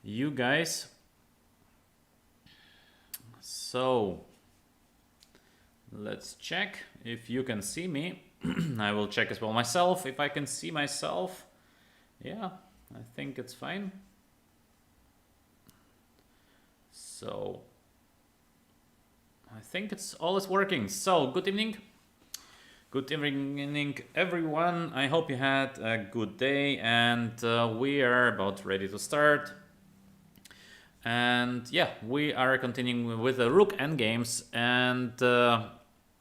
you guys. So let's check if you can see me. I will check as well myself if I can see myself. Yeah, I think it's fine. So I think it's all is working. So good evening. Good evening, everyone. I hope you had a good day, and we are about ready to start. And yeah, we are continuing with the Rook endgames. And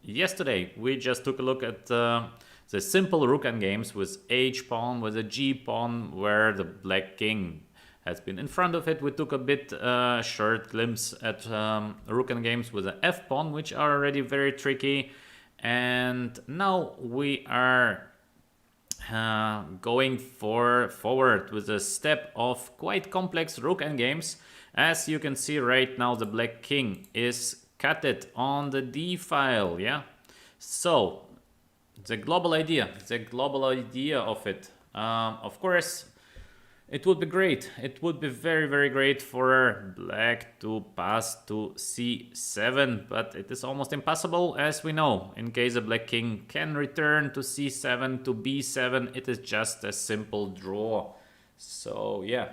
yesterday we just took a look at the simple Rook endgames with H pawn, with a G pawn, where the Black King has been in front of it. We took a bit short glimpse at Rook endgames with the F pawn, which are already very tricky. And now we are going forward with a step of quite complex Rook endgames. As you can see right now, the Black King is cutted on the D file, yeah? So, the global idea of it, of course, it would be great. It would be very, very great for Black to pass to C7, but it is almost impossible, as we know. In case the Black King can return to C7 to B7, it is just a simple draw. So, yeah.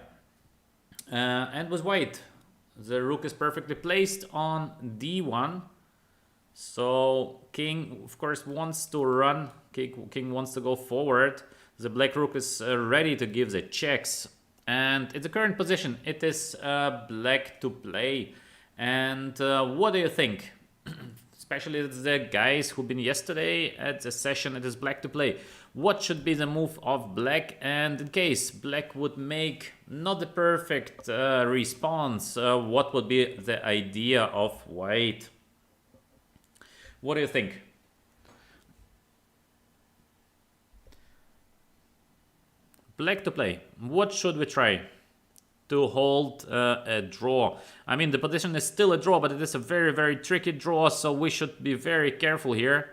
And with White, the Rook is perfectly placed on D1. So, King, of course, wants to run. King wants to go forward. The Black Rook is ready to give the checks, and in the current position it is Black to play. And what do you think? Especially the guys who've been yesterday at the session, it is Black to play. What should be the move of Black? And in case Black would make not the perfect response, what would be the idea of White? What do you think? Black to play. What should we try to hold a draw? I mean, the position is still a draw, but it is a very, very tricky draw, so we should be very careful here.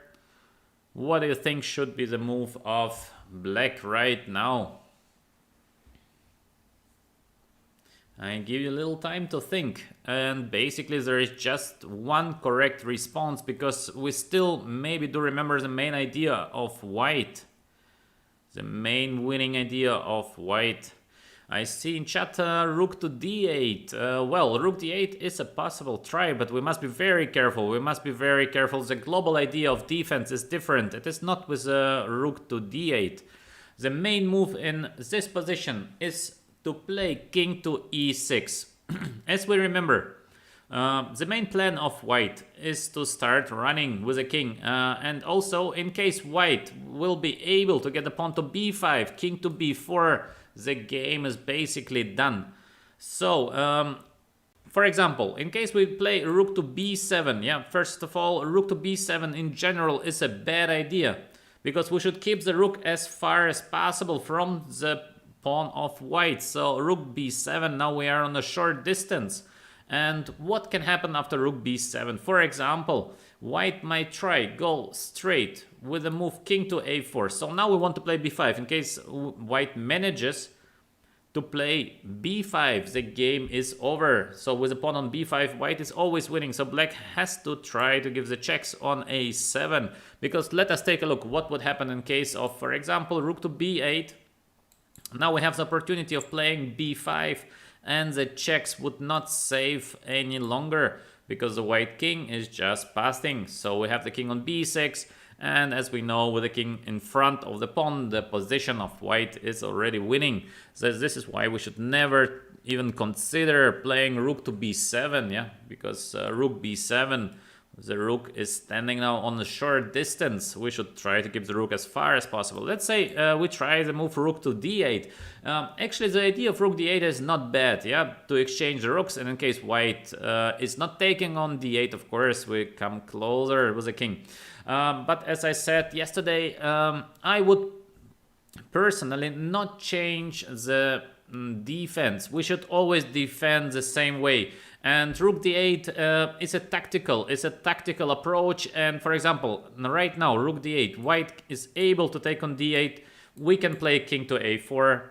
What do you think should be the move of Black right now? I give you a little time to think, and basically there is just one correct response, because we still maybe do remember the main idea of White. The main winning idea of White. I see in chat Rook to D8. Well, Rook D8 is a possible try, but we must be very careful. We must be very careful. The global idea of defense is different. It is not with Rook to D8. The main move in this position is to play King to E6. As we remember, the main plan of White is to start running with a king, and also in case White will be able to get the pawn to b5, king to b4, the game is basically done. So, for example, in case we play Rook to b7, yeah, first of all, Rook to b7 in general is a bad idea, because we should keep the Rook as far as possible from the pawn of White. So Rook b7, now we are on a short distance. And what can happen after Rook b7? For example, White might try go straight with the move King to a4. So now we want to play b5. In case White manages to play b5, the game is over. So with the pawn on b5, White is always winning. So Black has to try to give the checks on a7. Because let us take a look what would happen in case of, for example, Rook to b8. Now we have the opportunity of playing b5. And the checks would not save any longer, because the White King is just passing. So we have the King on b6, and as we know, with the King in front of the pawn, the position of White is already winning. So this is why we should never even consider playing Rook to b7, yeah, because Rook b7, the Rook is standing now on a short distance. We should try to keep the Rook as far as possible. Let's say we try the move Rook to d8. Actually, the idea of Rook d8 is not bad, yeah, to exchange the Rooks. And in case White is not taking on d8, of course, we come closer with the King. But as I said yesterday, I would personally not change the defense. We should always defend the same way. And Rook d8 is a tactical approach. And for example, right now, Rook d8, White is able to take on d8. We can play King to a4.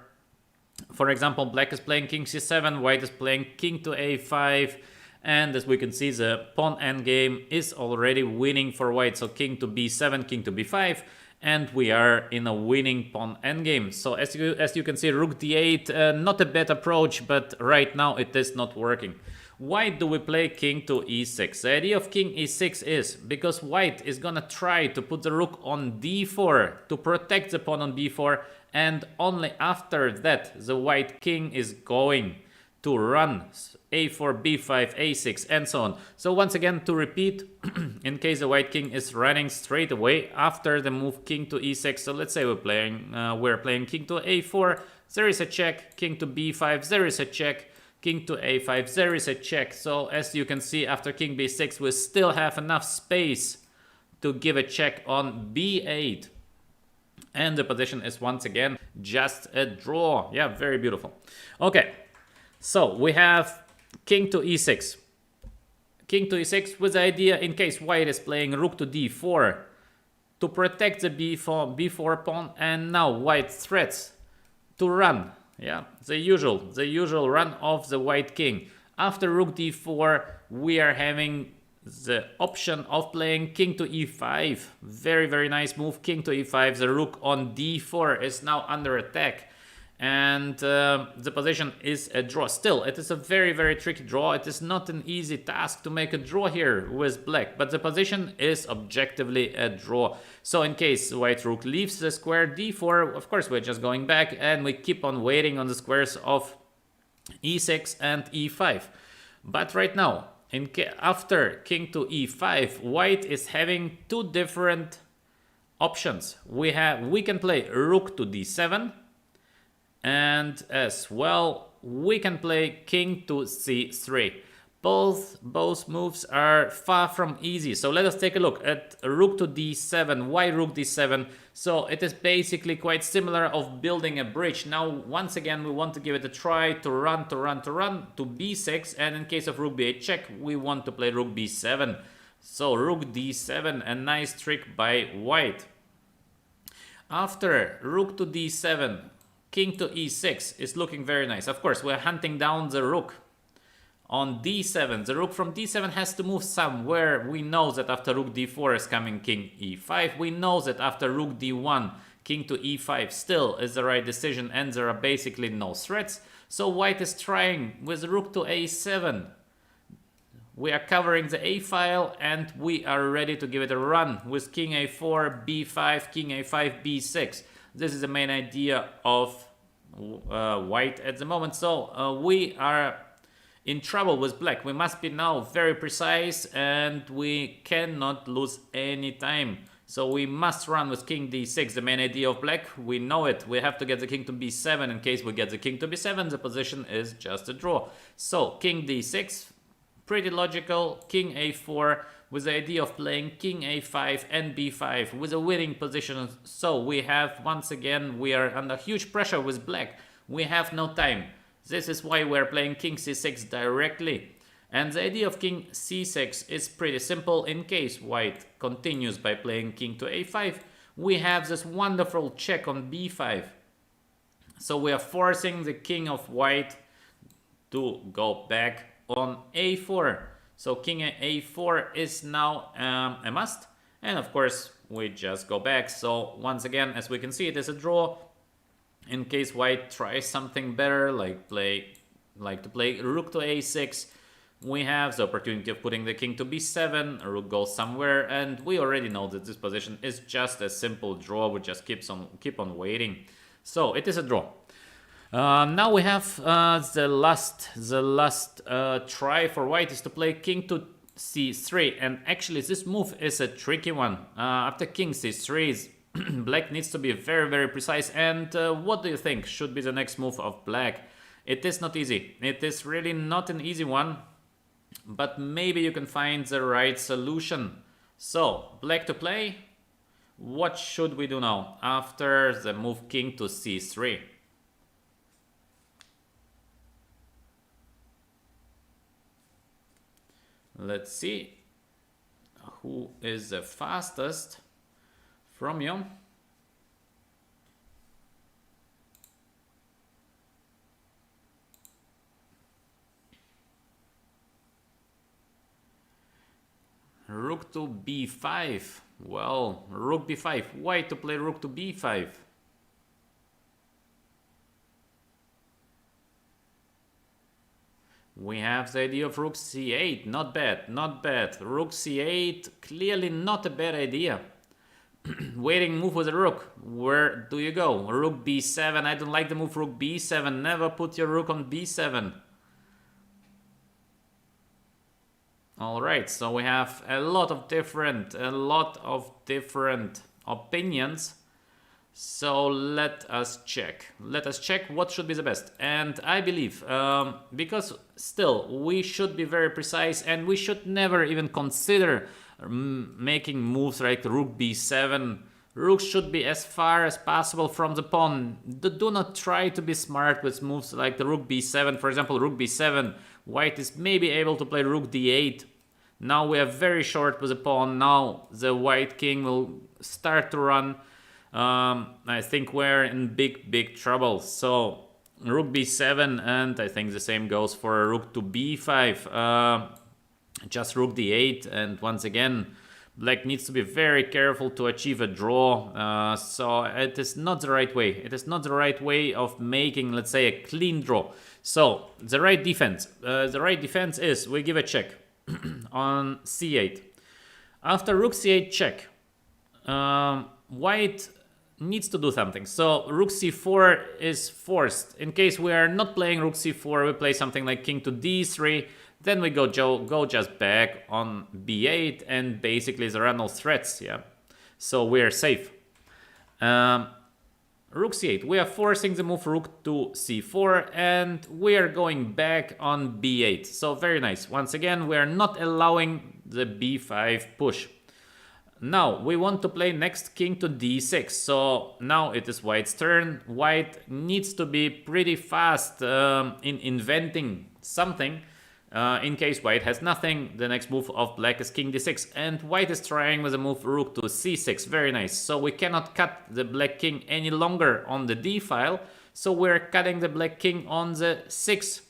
For example, black is playing king c7, white is playing king to a5, and as we can see, the pawn endgame is already winning for white. So king to b7, king to b5, and we are in a winning pawn endgame. So as you can see, rook d8, not a bad approach, but right now it is not working. Why do we play king to e6? The idea of king e6 is because white is gonna try to put the rook on d4 to protect the pawn on b4, and only after that the white king is going to run a4, b5, a6, and so on. So once again, to repeat, in case the white king is running straight away after the move king to e6. So let's say we're playing king to a4, there is a check, king to b5, there is a check, king to a5, there is a check. So as you can see, after king b6, we still have enough space to give a check on b8. And the position is once again just a draw. Yeah, very beautiful. Okay, so we have king to e6. King to e6 with the idea, in case white is playing rook to d4, to protect the b4 pawn, and now white threats to run. Yeah, the usual run of the white king. After rook d4, we are having the option of playing king to e5. Very, very nice move, king to e5. The rook on d4 is now under attack, and the position is a draw. Still, it is a very, very tricky draw. It is not an easy task to make a draw here with black, but the position is objectively a draw. So in case white rook leaves the square d4, of course we're just going back and we keep on waiting on the squares of e6 and e5. But right now, after king to e5, white is having two different options. We can play rook to d7, and as well we can play king to c3. Both moves are far from easy. So let us take a look at rook to d7. Why rook d7? So it is basically quite similar of building a bridge. Now once again we want to give it a try to run to b6, and in case of rook b8 check, we want to play rook b7. So rook d7, a nice trick by white. After rook to d7, king to e6 is looking very nice. Of course, we're hunting down the rook on d7. The rook from d7 has to move somewhere. We know that after rook d4 is coming king e5. We know that after rook d1, king to e5 still is the right decision, and there are basically no threats. So white is trying with rook to a7. We are covering the a file, and we are ready to give it a run with king a4, b5, king a5, b6. This is the main idea of white at the moment. So we are in trouble with black. We must be now very precise, and we cannot lose any time. So we must run with king d6. The main idea of black, we know it. We have to get the king to b7. In case we get the king to b7, the position is just a draw. So king d6, pretty logical. King a4 with the idea of playing king a5 and b5 with a winning position. So we have, once again, we are under huge pressure with black. We have no time. This is why we're playing king c6 directly. And the idea of king c6 is pretty simple. In case white continues by playing king to a5, we have this wonderful check on b5. So we are forcing the king of white to go back on a4. So king a4 is now a must. And of course, we just go back. So once again, as we can see, it is a draw. In case white tries something better, like to play rook to a6, we have the opportunity of putting the king to b7, rook goes somewhere, and we already know that this position is just a simple draw. We just keep on waiting. So it is a draw. Now we have the last try for white is to play king to c3, and actually this move is a tricky one. After king c3, black needs to be very, very precise. And what do you think should be the next move of black? It is not easy. It is really not an easy one, but maybe you can find the right solution. So black to play. What should we do now after the move king to c3? Let's see who is the fastest from you. rook to b5. Well, rook b5. Why to play rook to b5? We have the idea of rook c8. Not bad, not bad. Rook c8, clearly not a bad idea. Waiting move with a rook. Where do you go? Rook b7. I don't like the move rook b7. Never put your rook on b7. Alright, so we have a lot of different opinions. So let us check. Let us check what should be the best. And I believe, because still we should be very precise and we should never even consider making moves like rook b7. Rook should be as far as possible from the pawn. Do not try to be smart with moves like the rook b7. For example, rook b7. White is maybe able to play rook d8. Now we are very short with the pawn. Now the white king will start to run. I think we're in big trouble. So rook b7, and I think the same goes for rook to b5. Just rook d8, and once again black needs to be very careful to achieve a draw. So it is not the right way. It is not the right way of making, let's say, a clean draw. So the right defense is we give a check on c8. After rook c8 check, white needs to do something. So rook c4 is forced. In case we are not playing rook c4, we play something like king to d3. Then we go just back on b8, and basically there are no threats. Yeah, so we are safe. Rook c8. We are forcing the move rook to c4, and we are going back on b8. So very nice. Once again, we are not allowing the b5 push. Now we want to play next king to d6. So now it is white's turn. White needs to be pretty fast in inventing something. In case white has nothing, the next move of black is king d6, and white is trying with a move rook to c6. Very nice. So we cannot cut the black king any longer on the d file, so we're cutting the black king on the 6.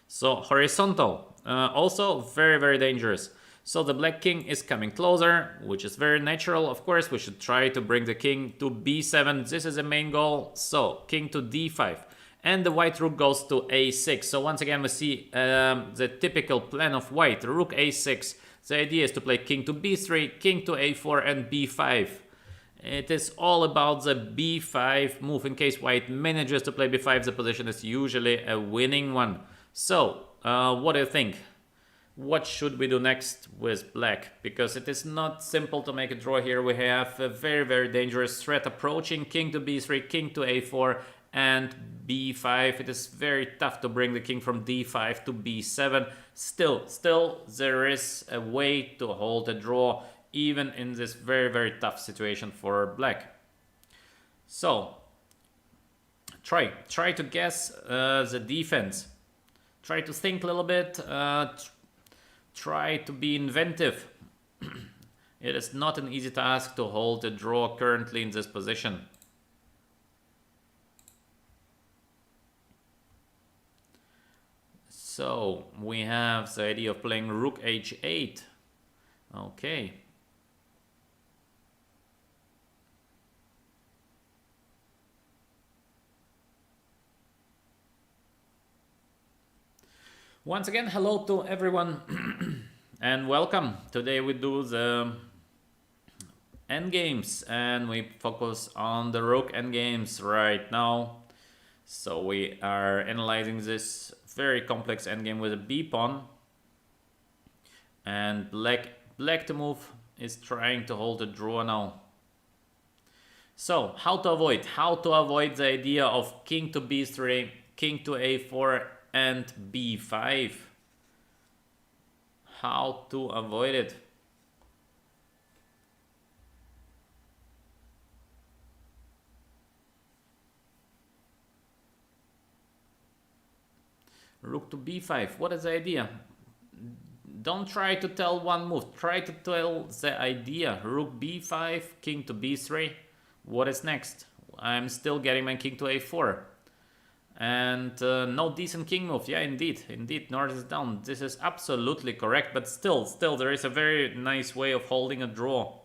So horizontal, also very dangerous. So the black king is coming closer, which is very natural. Of course, we should try to bring the king to b7. This is the main goal. So king to d5. And the white rook goes to a6. So once again we see the typical plan of white. Rook a6. The idea is to play king to b3, king to a4 and b5. It is all about the b5 move. In case white manages to play b5, the position is usually a winning one. So what do you think? What should we do next with black? Because it is not simple to make a draw here. We have a very dangerous threat approaching. King to b3, king to a4 and b5. It is very tough to bring the king from d5 to b7. Still there is a way to hold a draw even in this very tough situation for black. So try to guess the defense. Try to think a little bit. Try to be inventive. It is not an easy task to hold a draw currently in this position. So we have the idea of playing rook h8. Okay. Once again, hello to everyone and welcome. Today we do the endgames and we focus on the Rook endgames right now. So we are analyzing this very complex endgame with a b pawn, and black to move is trying to hold a draw now. So how to avoid the idea of king to b3, king to a4 and b5. How to avoid it? Rook to b5. What is the idea? Don't try to tell one move. Try to tell the idea. Rook b5, king to b3. What is next? I'm still getting my king to a4. And no decent king move. Yeah, indeed, North is down. This is absolutely correct, but still, there is a very nice way of holding a draw.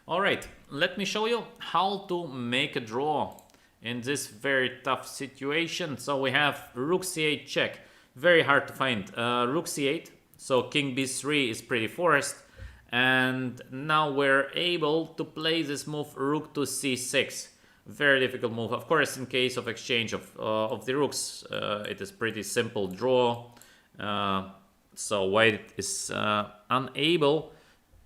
Alright, let me show you how to make a draw in this very tough situation. So we have Rook c8 check. Very hard to find. Rook c8, so King b3 is pretty forced. And now we're able to play this move Rook to c6. Very difficult move. Of course, in case of exchange of the rooks, it is pretty simple draw. So white is unable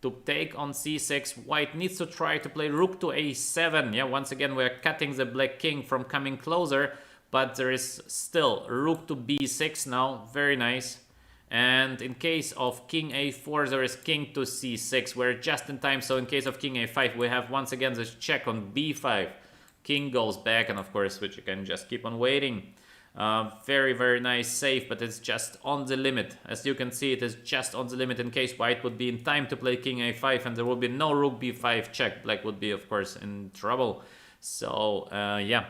to take on c6. White needs to try to play Rook to a7. Yeah, once again, we're cutting the black king from coming closer. But there is still Rook to b6 now. Very nice. And in case of King a4, there is King to c6. We're just in time, so in case of King a5, we have once again this check on b5. King goes back, and of course, which you can just keep on waiting. Very, very nice save, but it's just on the limit. As you can see, it is just on the limit in case white would be in time to play King a5, and there would be no Rook b5 check. Black would be, of course, in trouble. So, yeah.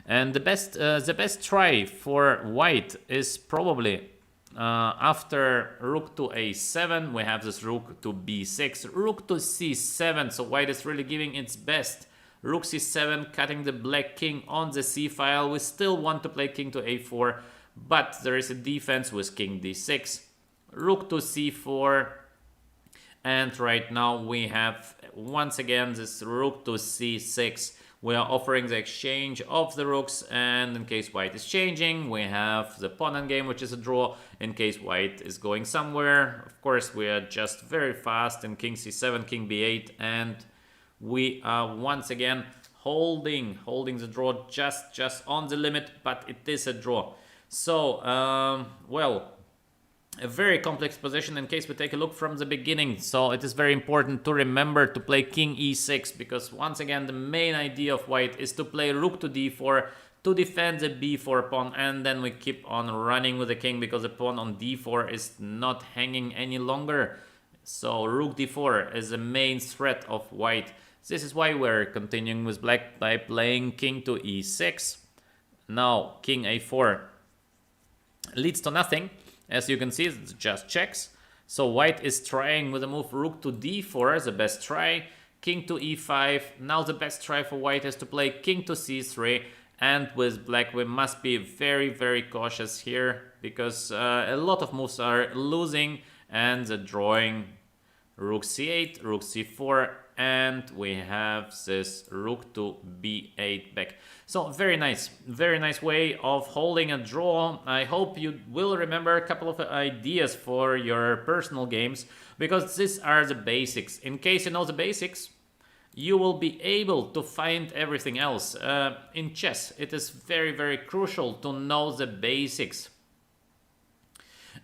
And the best try for white is probably... after Rook to a7, we have this Rook to b6, Rook to c7, so white is really giving its best. Rook c7, cutting the black king on the c file. We still want to play King to a4, but there is a defense with King d6, Rook to c4, and right now we have once again this Rook to c6. We are offering the exchange of the rooks, and in case white is changing, we have the pawn endgame, which is a draw. In case white is going somewhere, of course, we are just very fast in King c7, King b8, and we are once again holding the draw just on the limit, but it is a draw. So, well, a very complex position in case we take a look from the beginning. So it is very important to remember to play King e6, because once again the main idea of white is to play Rook to d4 to defend the b4 pawn, and then we keep on running with the king because the pawn on d4 is not hanging any longer. So Rook d4 is the main threat of white. This is why we're continuing with black by playing King to e6. Now King a4 leads to nothing. As you can see, it just checks. So white is trying with the move Rook to d4, the best try. King to e5. Now the best try for white is to play King to c3. And with black, we must be very, very cautious here, because a lot of moves are losing, and the drawing Rook c8, Rook c4, and we have this Rook to b8 back. So very nice way of holding a draw. I hope you will remember a couple of ideas for your personal games, because these are the basics. In case you know the basics, you will be able to find everything else. In chess, it is very, very crucial to know the basics.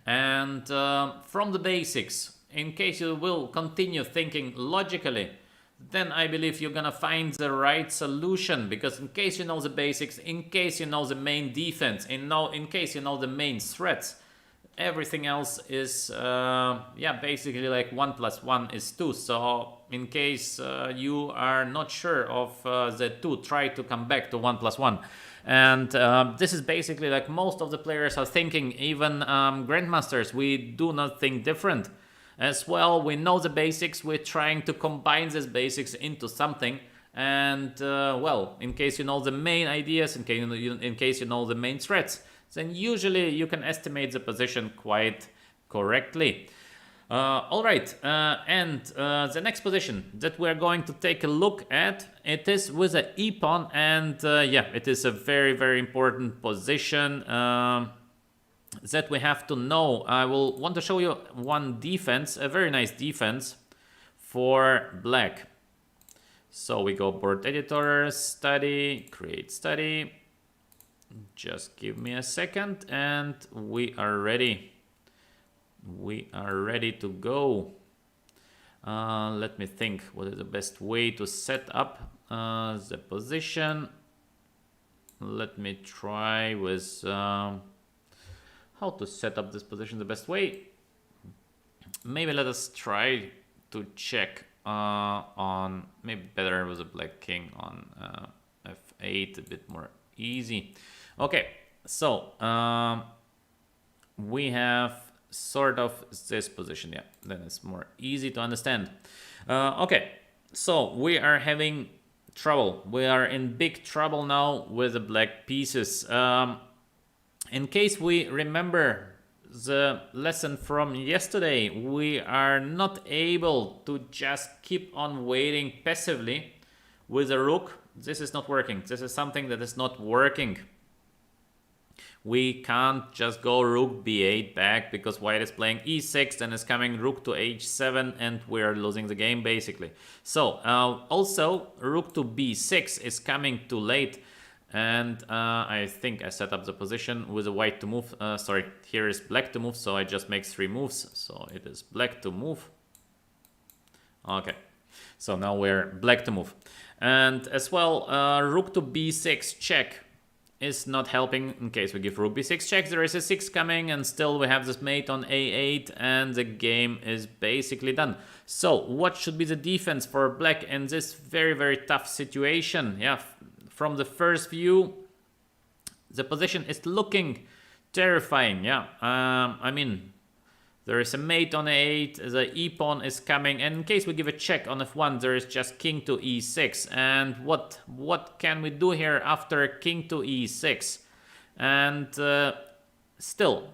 And from the basics, in case you will continue thinking logically, then I believe you're gonna find the right solution, because in case you know the basics, in case you know the main defense, in case you know the main threats, everything else is yeah, basically like 1 + 1 is 2. So in case you are not sure of the 2, try to come back to 1 + 1. And this is basically like most of the players are thinking. Even grandmasters, we do not think different. As well, we know the basics, we're trying to combine these basics into something. And well, in case you know the main ideas, in case you know the main threats, then usually you can estimate the position quite correctly. Alright, and the next position that we're going to take a look at, it is with an e-pawn, and yeah, it is a very, very important position that we have to know. I will want to show you one defense, a very nice defense for black. So we go board editor, study, create study. Just give me a second and we are ready. We are ready to go. Let me think what is the best way to set up the position. Let me try with how to set up this position the best way. Maybe let us try to check on, maybe better with a black king on f8, a bit more easy. Okay, so we have sort of this position, yeah, then it's more easy to understand. Okay, so we are having trouble. We are in big trouble now with the black pieces. In case we remember the lesson from yesterday, we are not able to just keep on waiting passively with a rook. This is not working. This is something that is not working. We can't just go rook b8 back because white is playing e6, then is coming rook to h7, and we're losing the game basically. So also rook to b6 is coming too late, and I think I set up the position with a white to move. Sorry, here is black to move, so I just make 3 moves. So it is black to move. Okay, so now we're black to move. And as well, rook to b6 check is not helping. In case we give rook b6 check, there is a 6 coming, and still we have this mate on a8, and the game is basically done. So what should be the defense for black in this very, very tough situation? Yeah, from the first view, the position is looking terrifying. Yeah, I mean, there is a mate on a8, the e-pawn is coming, and in case we give a check on f1, there is just king to e6. And what can we do here after king to e6? And still,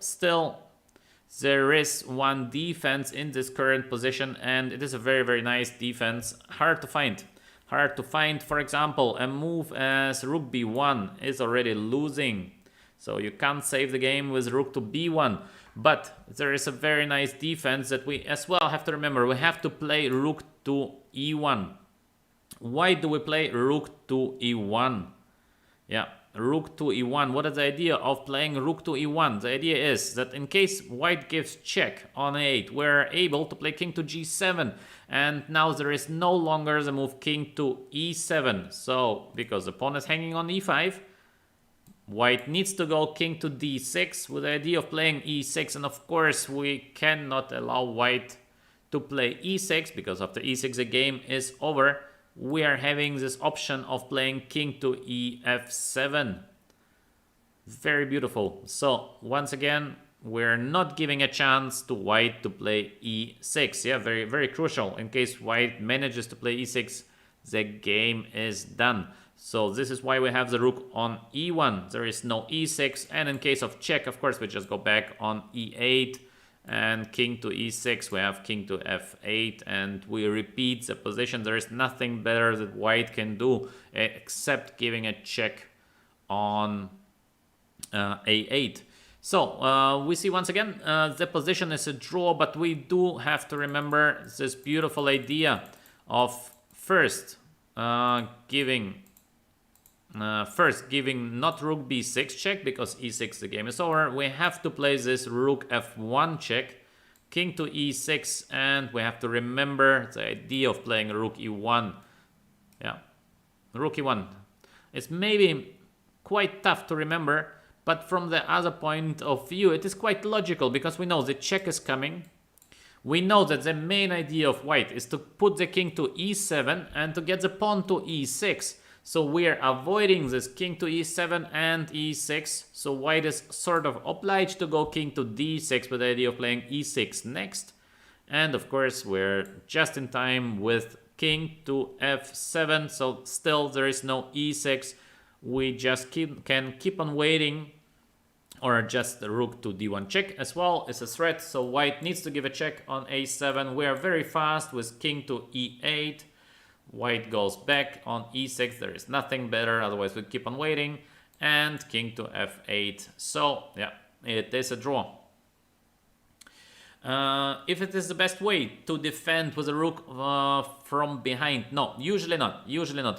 there is one defense in this current position, and it is a very, very nice defense. Hard to find. Hard to find, for example, a move as rook b1 is already losing. So you can't save the game with rook to b1. But there is a very nice defense that we as well have to remember. We have to play rook to e1. Why do we play rook to e1? Yeah, rook to e1. What is the idea of playing rook to e1? The idea is that in case white gives check on a8, we're able to play king to g7. And now there is no longer the move king to e7. So, because the pawn is hanging on e5, white needs to go king to d6 with the idea of playing e6, and of course we cannot allow white to play e6 because after e6 the game is over. We are having this option of playing king to ef7. Very beautiful. So once again, we're not giving a chance to white to play e6. Yeah, very, very crucial. In case white manages to play e6, the game is done. So this is why we have the rook on e1. There is no e6, and in case of check, of course, we just go back on e8, and king to e6, we have king to f8, and we repeat the position. There is nothing better that white can do except giving a check on a8. So we see once again the position is a draw, but we do have to remember this beautiful idea of first giving not rook b6 check, because e6 the game is over. We have to play this rook f1 check, king to e6, and we have to remember the idea of playing rook e1. Yeah, rook e1. It's maybe quite tough to remember, but from the other point of view it is quite logical, because we know the check is coming. We know that the main idea of white is to put the king to e7 and to get the pawn to e6. So we are avoiding this king to e7 and e6. So white is sort of obliged to go king to d6 with the idea of playing e6 next. And of course we're just in time with king to f7. So still there is no e6. We just can keep on waiting. Or just the rook to d1 check as well is a threat. So white needs to give a check on a7. We are very fast with king to e8. White goes back on e6, there is nothing better, otherwise we keep on waiting, and king to f8. So yeah, it is a draw. If it is the best way to defend with a rook from behind, no, usually not.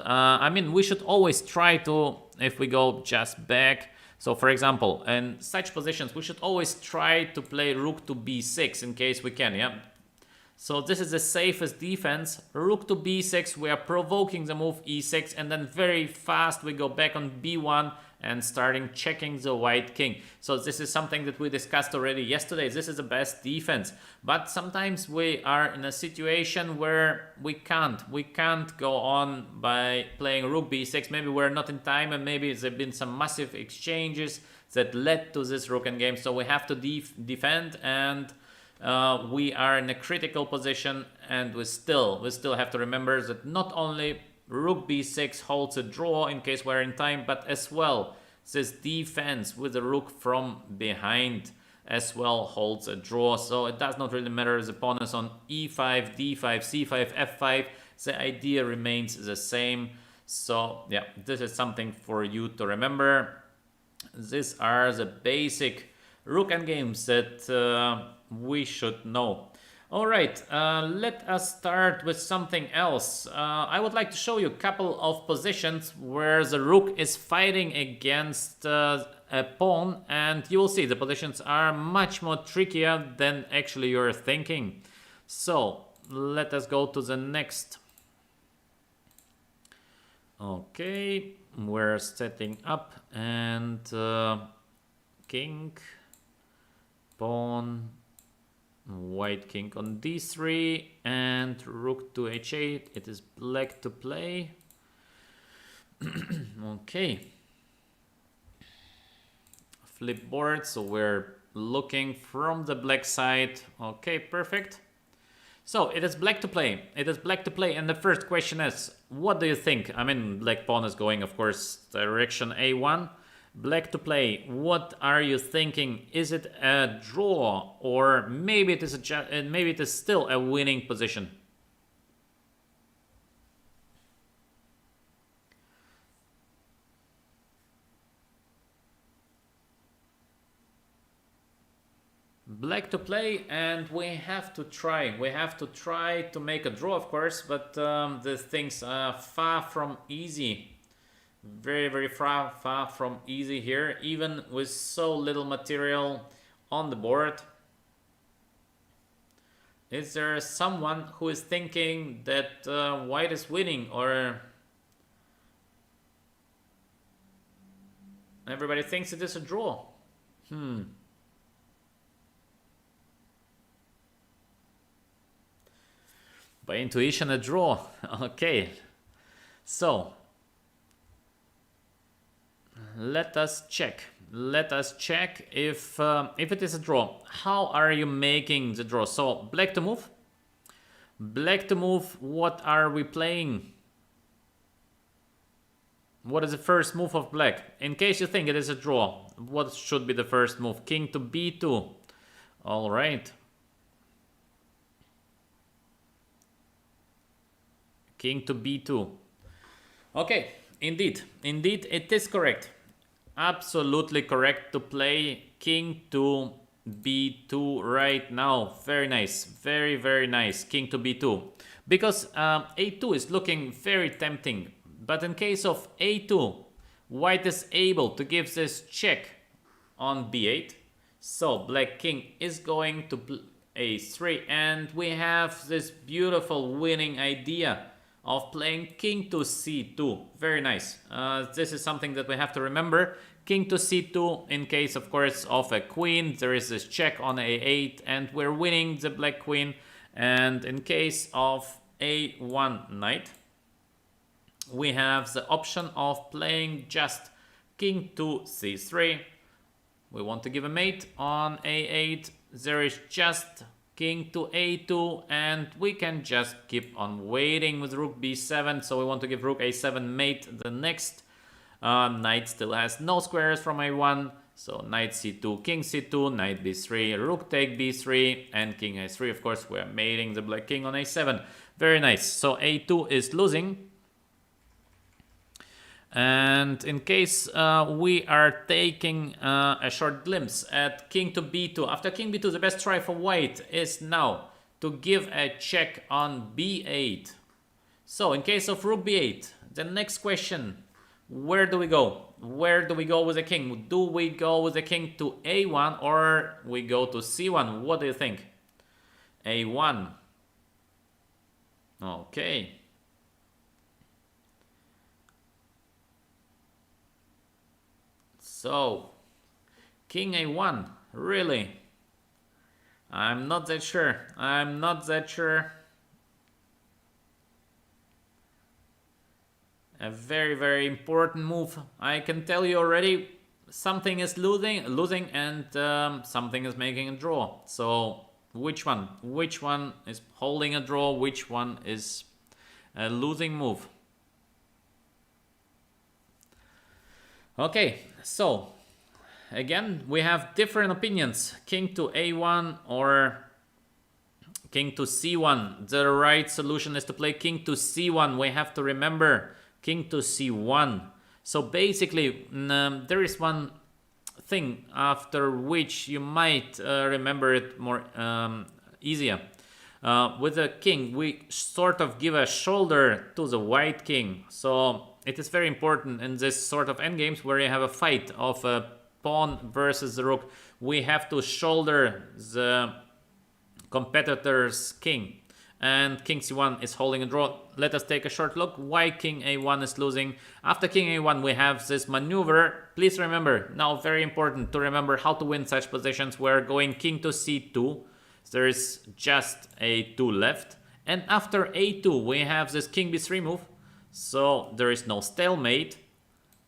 I mean, we should always try to, if we go just back, so for example, in such positions we should always try to play rook to b6 in case we can, yeah. So this is the safest defense. Rook to b6, we are provoking the move e6, and then very fast we go back on b1 and starting checking the white king. So this is something that we discussed already yesterday. This is the best defense. But sometimes we are in a situation where we can't go on by playing rook b6. Maybe we're not in time, and maybe there have been some massive exchanges that led to this rook endgame. So we have to defend, and we are in a critical position, and we still have to remember that not only rook b6 holds a draw in case we're in time, but as well this defense with the rook from behind as well holds a draw. So it does not really matter the pawn is on e5, d5, c5, f5. The idea remains the same. So yeah, this is something for you to remember. These are the basic rook endgames that we should know. All right, let us start with something else. I would like to show you a couple of positions where the rook is fighting against a pawn, and you will see the positions are much more trickier than actually you're thinking. So let us go to the next. Okay, we're setting up, and king, pawn, white king on d3, and rook to h8. It is black to play. Okay. Flip board, so we're looking from the black side. Okay, perfect. So it is black to play. It is black to play, and the first question is, what do you think? I mean, black pawn is going, of course, direction a1. Black to play, what are you thinking? Is it a draw, or maybe it is still a winning position? Black to play, and we have to try. We have to try to make a draw, of course, but the things are far from easy. Very far from easy here, even with so little material on the board. Is there someone who is thinking that white is winning, or everybody thinks it is a draw? By intuition, a draw. Okay, so let us check. Let us check if it is a draw. How are you making the draw? So black to move. Black to move. What are we playing? What is the first move of black? In case you think it is a draw, what should be the first move? King to b2. All right. King to b2. Okay, indeed it is correct. Absolutely correct to play king to b2 right now. Very nice, very nice. King to b2, because a2 is looking very tempting, but in case of a2, white is able to give this check on b8. So black king is going to a3, and we have this beautiful winning idea of playing king to c2. Very nice. This is something that we have to remember. King to c2 in case, of course, of a queen. There is this check on a8, and we're winning the black queen. And in case of a1 knight, we have the option of playing just king to c3. We want to give a mate on a8. There is just king to a2, and we can just keep on waiting with rook b7. So we want to give rook a7 mate the next. Knight still has no squares from a1, so knight c2, king c2, knight b3, rook take b3, and king a3. Of course, we're mating the black king on a7. Very nice. So a2 is losing. And in case we are taking a short glimpse at king to b2, after king b2, the best try for white is now to give a check on b8. So in case of rook b8, the next question, where do we go? Where do we go with the king? Do we go with the king to a1, or we go to c1? What do you think? a1. Okay. So, king a1, really? I'm not that sure. I'm not that sure. A very, very important move. I can tell you already, something is losing, and something is making a draw. So which one? Which one is holding a draw? Which one is a losing move? Okay, so again, we have different opinions. King to a1 or king to c1. The right solution is to play king to c1. We have to remember king to c1. So basically, there is one thing after which you might remember it more easier. With the king, we sort of give a shoulder to the white king. So it is very important in this sort of endgames where you have a fight of a pawn versus the rook. We have to shoulder the competitor's king, and king c1 is holding a draw. Let us take a short look why king a1 is losing. After king a1 we have this maneuver. Please remember, now very important to remember how to win such positions. We're going king to c2, there is just a2 left, and after a2 we have this king b3 move, so there is no stalemate.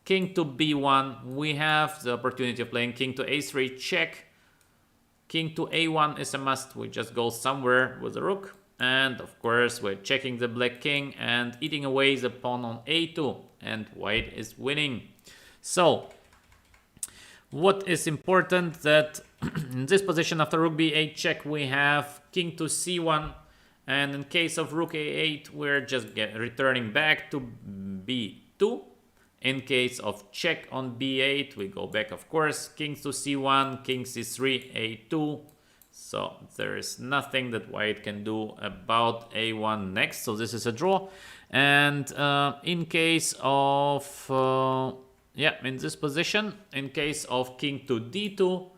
King to b1, we have the opportunity of playing king to a3 check. King to a1 is a must. We just go somewhere with the rook. And of course, we're checking the black king and eating away the pawn on a2. And white is winning. So, what is important that in this position after rook b8 check, we have king to c1. And in case of rook a8, we're just returning back to b2. In case of check on b8, we go back, of course, king to c1, king c3, a2. So there is nothing that white can do about a1 next. So this is a draw. And in case of, in this position, in case of king to d2,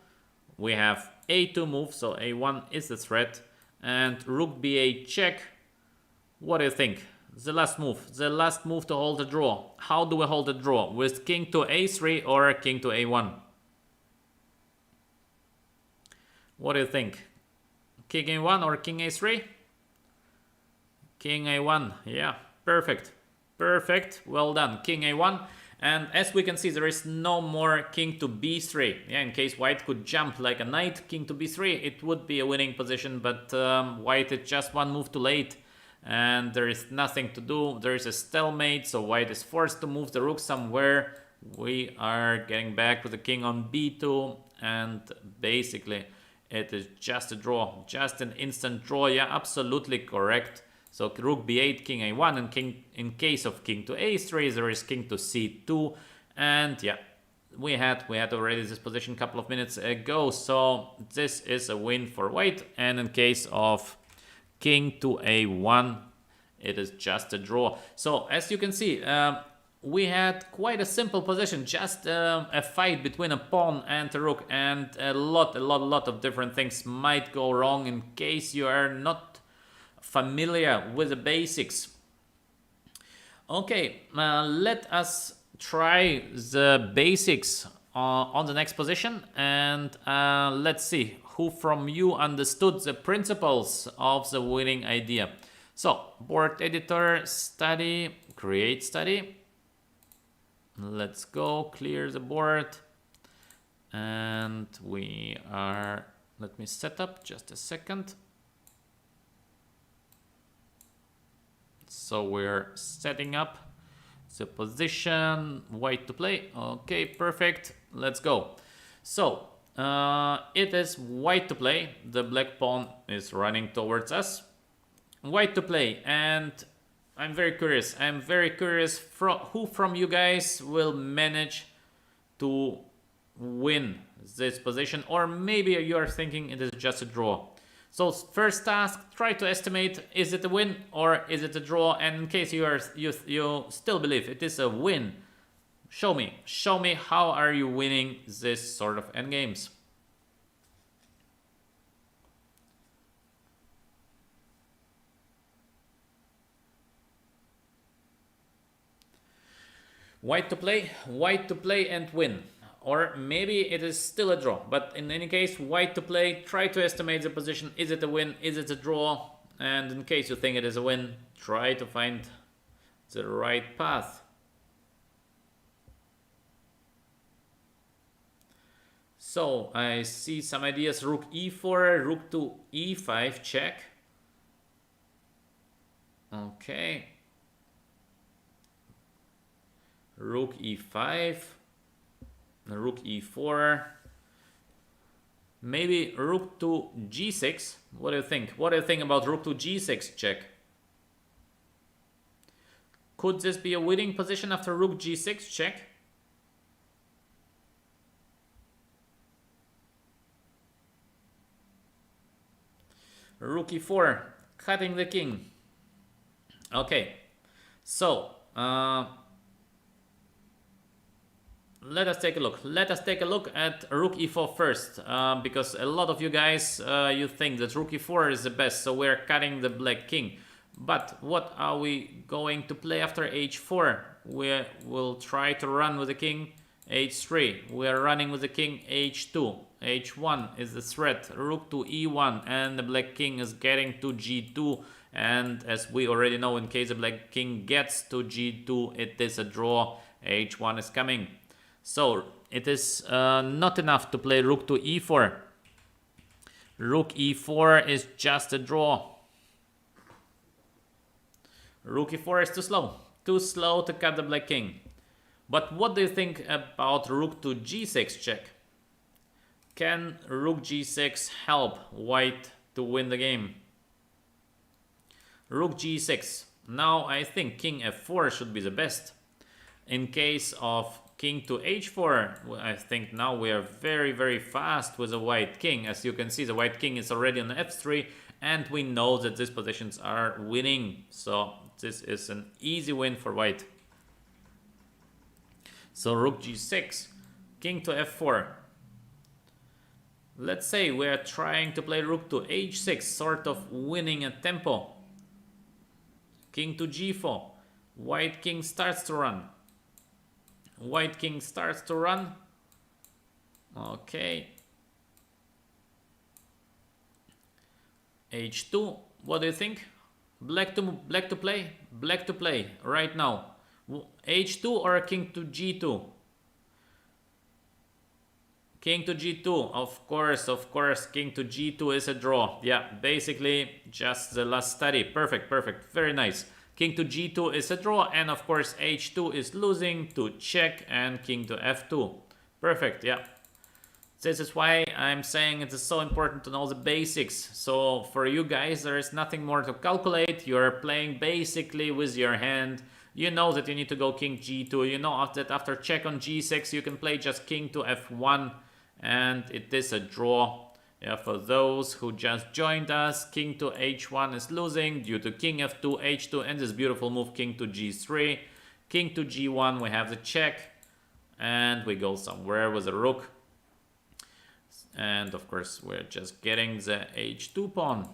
we have a2 move. So a1 is the threat. And rook b8 check. What do you think? The last move to hold the draw. How do we hold the draw? With king to a3 or king to a1? What do you think? King a1 or king a3? King a1, yeah, perfect. Perfect, well done, king a1. And as we can see, there is no more king to b3. Yeah, in case white could jump like a knight, king to b3, it would be a winning position, but white is just one move too late. And there is nothing to do. There is a stalemate, so white is forced to move the rook somewhere. We are getting back with the king on b2, and basically it is just a draw, just an instant draw. Yeah, absolutely correct. So rook b8, king a1, and king. In case of king to a3, there is king to c2, and yeah, we had already this position a couple of minutes ago. So this is a win for white, and in case of king to a1, it is just a draw. So as you can see, we had quite a simple position, just a fight between a pawn and a rook, and a lot of different things might go wrong in case you are not familiar with the basics. Okay, let us try the basics on the next position, and let's see who from you understood the principles of the winning idea. So, board editor, study, create study. Let's go, clear the board. And we are, let me set up just a second. So we're setting up the position, white to play. Okay, perfect, let's go. So, it is white to play. The black pawn is running towards us. White to play, and I'm very curious. Who from you guys will manage to win this position, or maybe you are thinking it is just a draw. So first task, try to estimate, is it a win or is it a draw? And in case you still believe it is a win, show me how are you winning this sort of endgames. White to play and win. Or maybe it is still a draw. But in any case, white to play, try to estimate the position. Is it a win? Is it a draw? And in case you think it is a win, try to find the right path. So I see some ideas. Rook e4, rook to e5, check. Okay. Rook e5, rook e4, maybe rook to g6. What do you think? What do you think about rook to g6 check? Could this be a winning position after rook g6 check? Rook e4, cutting the king. Okay, so let us take a look. Let us take a look at rook e4 first, because a lot of you guys, you think that rook e4 is the best, so we're cutting the black king. But what are we going to play after h4? We will try to run with the king h3. We are running with the king h2. h1 is the threat. Rook to e1, and the black king is getting to g2. And as we already know, in case the black king gets to g2, it is a draw. h1 is coming. So it is not enough to play rook to e4. Rook e4 is just a draw. Rook e4 is too slow to cut the black king. But what do you think about rook to g6 check? Can rook g6 help white to win the game? Rook g6. Now I think king f4 should be the best. In case of king to h4, I think now we are very fast with the white king. As you can see, the white king is already on f3, and we know that these positions are winning. So this is an easy win for white. So rook g6, king to f4. Let's say we are trying to play rook to h6, sort of winning a tempo. King to g4. White king starts to run. White king starts to run. Okay. h2. What do you think? Black to play? Black to play right now. h2 or king to g2? King to g2, of course, king to g2 is a draw. Yeah, basically just the last study. Perfect, very nice. King to g2 is a draw, and of course h2 is losing to check, and king to f2. Perfect, yeah. This is why I'm saying it is so important to know the basics. So for you guys, there is nothing more to calculate. You're playing basically with your hand. You know that you need to go king g2. You know that after check on g6, you can play just king to f1, and it is a draw. Yeah, for those who just joined us, king to h1 is losing due to king f2, h2, and this beautiful move king to g3. King to g1, we have the check, and we go somewhere with a rook. And of course, we're just getting the h2 pawn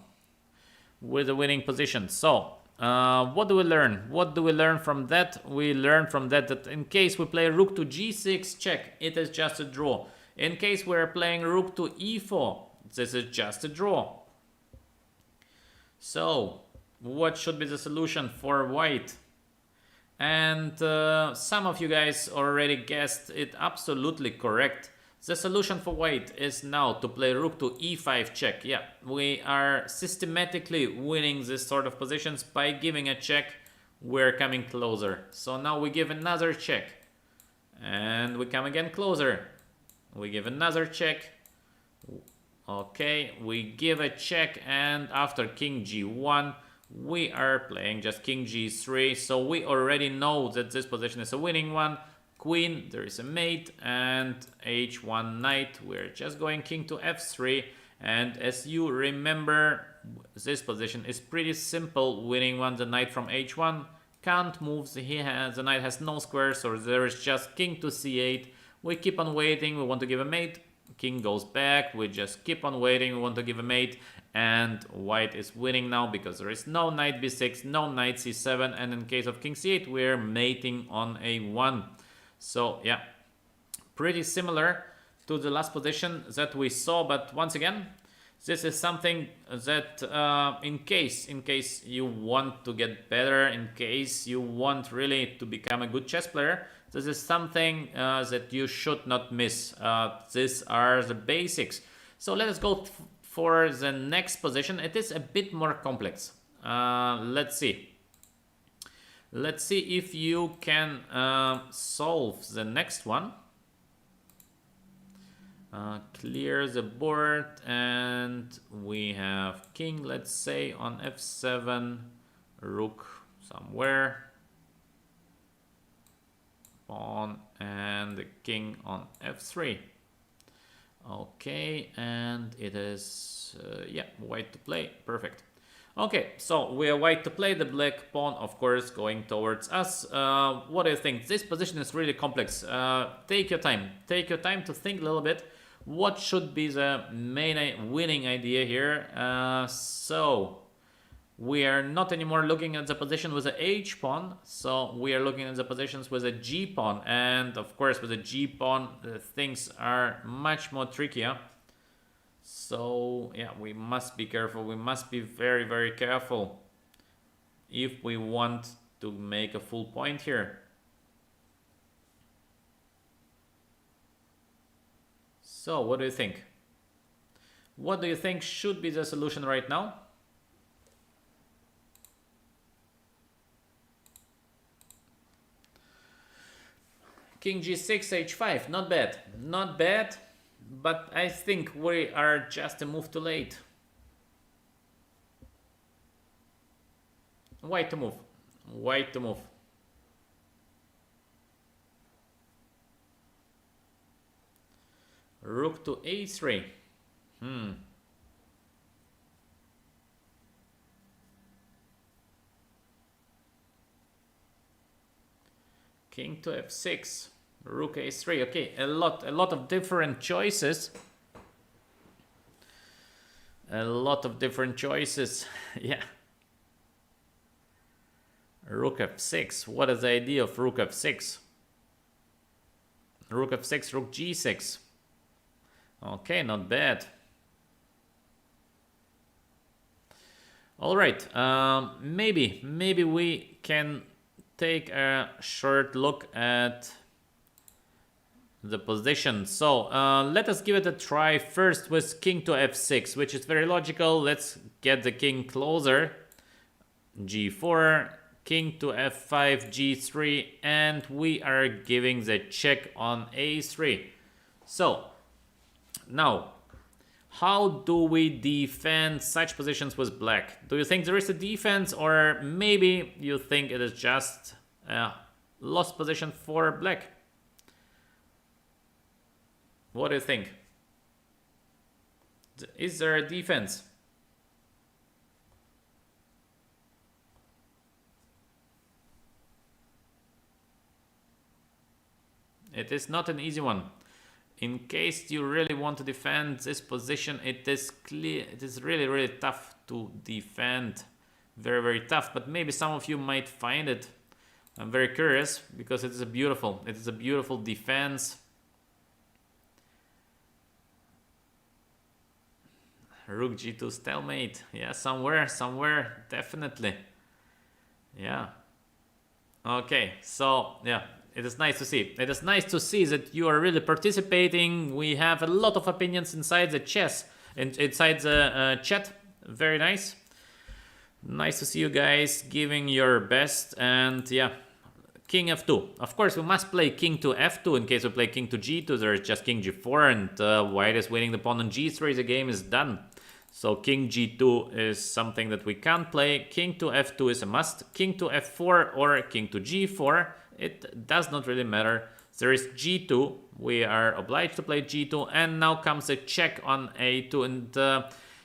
with a winning position. So, what do we learn? What do we learn from that? We learn from that in case we play rook to g6 check, it is just a draw. In case we're playing rook to e4, this is just a draw. So, what should be the solution for white? And some of you guys already guessed it absolutely correct. The solution for white is now to play rook to e5 check. Yeah, we are systematically winning this sort of positions by giving a check. We're coming closer. So now we give another check. And we come again closer. We give another check. Okay, we give a check, and after king g1, we are playing just king g3. So we already know that this position is a winning one. Queen, there is a mate, and h1 knight. We're just going king to f3, and as you remember, this position is pretty simple, winning one. The knight from h1 can't move. The knight has no square, so there is just king to c8. We keep on waiting. We want to give a mate. King goes back. We just keep on waiting. We want to give a mate, and white is winning now because there is no knight b6, no knight c7, and in case of king c8, we're mating on a1. So yeah, pretty similar to the last position that we saw, but once again, this is something that in case you want to get better, in case you want really to become a good chess player, this is something that you should not miss. These are the basics. So let us go for the next position. It is a bit more complex. Let's see. Let's see if you can solve the next one. Clear the board, and we have king, let's say, on f7, rook somewhere, pawn, and the king on f3. Okay, and it is, yeah, white to play, perfect. Okay, so we are white to play, the black pawn, of course, going towards us. What do you think? This position is really complex. Take your time to think a little bit. What should be the main winning idea here? So we are not anymore looking at the position with the h pawn, so we are looking at the positions with a g pawn, and of course with a g pawn things are much more trickier. So yeah, we must be careful, we must be very, very careful if we want to make a full point here. So what do you think? What do you think should be the solution right now? King g6, h5, not bad, not bad, but I think we are just a move too late. White to move, white to move. Rook to a3. King to f6. Rook a3. Okay, a lot of different choices. A lot of different choices. Yeah. Rook f6. What is the idea of rook f6? Rook f6, rook g6. Okay, not bad. All right, maybe we can take a short look at the position. So let us give it a try first with king to f6, which is very logical. Let's get the king closer. g4, king to f5, g3, and we are giving the check on a3. So now, how do we defend such positions with black? Do you think there is a defense, or maybe you think it is just a lost position for black? What do you think? Is there a defense? It is not an easy one. In case you really want to defend this position, it is clear, it is really, really tough to defend. Very, very tough, but maybe some of you might find it. I'm very curious because it is a beautiful defense. Rook g2 stalemate. Yeah, somewhere, definitely. Yeah. Okay, so yeah. It is nice to see. It is nice to see that you are really participating. We have a lot of opinions inside the inside the chat. Very nice. Nice to see you guys giving your best. And yeah, king f2. Of course, we must play king to f2. In case we play king to g2, there is just king g4, and white is winning the pawn on g3. The game is done. So king g2 is something that we can't play. King to f2 is a must. King to f4 or king to g4. It does not really matter. There is g2. We are obliged to play g2, and now comes a check on a2. And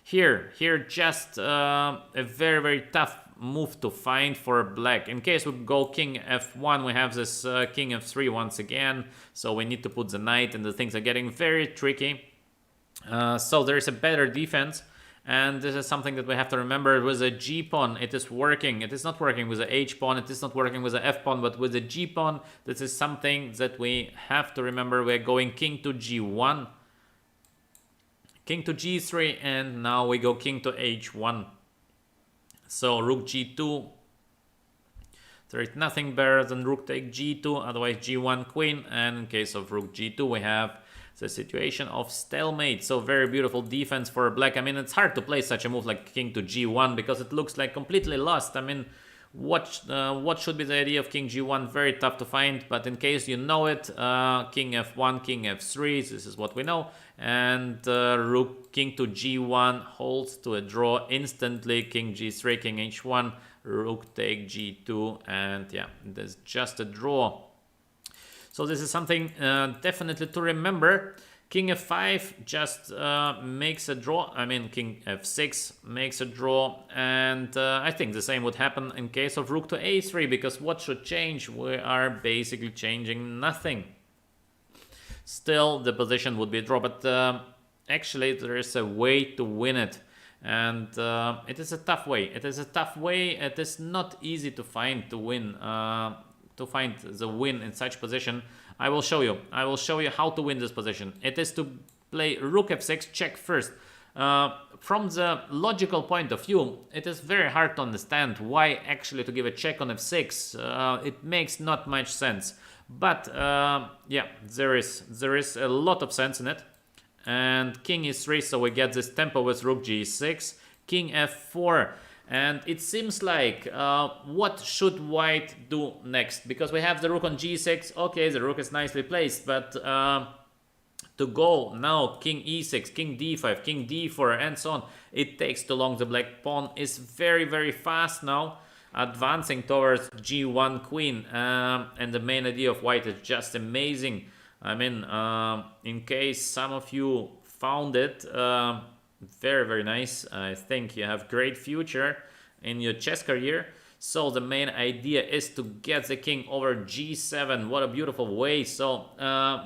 here just a very, very tough move to find for black. In case we go king f1, we have this king f3 once again. So we need to put the knight, and the things are getting very tricky. So there is a better defense. And this is something that we have to remember. With a G pawn, it is working. It is not working with the H pawn. It is not working with the F pawn. But with the G pawn, this is something that we have to remember. We're going king to G1, king to G3, and now we go king to H1. So rook G2. There is nothing better than rook take G2, otherwise G1 queen. And in case of rook G2, we have the situation of stalemate. So very beautiful defense for black. I mean, it's hard to play such a move like king to G1 because it looks like completely lost. I mean, what should be the idea of king G1? Very tough to find, but in case you know it, king F1, king F3, this is what we know. And rook king to G1 holds to a draw instantly. King G3, king H1, rook take G2, and yeah, there's just a draw. So this is something definitely to remember. King F5 just makes a draw. I mean, king F6 makes a draw. And I think the same would happen in case of rook to A3, because what should change? We are basically changing nothing. Still, the position would be a draw, but actually there is a way to win it. And it is a tough way. It is a tough way. It is not easy to find to win. To find the win in such position. I will show you. I will show you how to win this position. It is to play rook f6, check first. From the logical point of view, it is very hard to understand why actually to give a check on f6. It makes not much sense. But yeah, there is a lot of sense in it. And king e3, so we get this tempo with rook g6, king f4. And it seems like, what should white do next? Because we have the rook on g6. Okay, the rook is nicely placed, but to go now, king e6, king d5, king d4, and so on, it takes too long. The black pawn is very, very fast now, advancing towards g1 queen. And the main idea of white is just amazing. I mean, in case some of you found it, very, very nice. I think you have great future in your chess career. So the main idea is to get the king over g7. What a beautiful way. So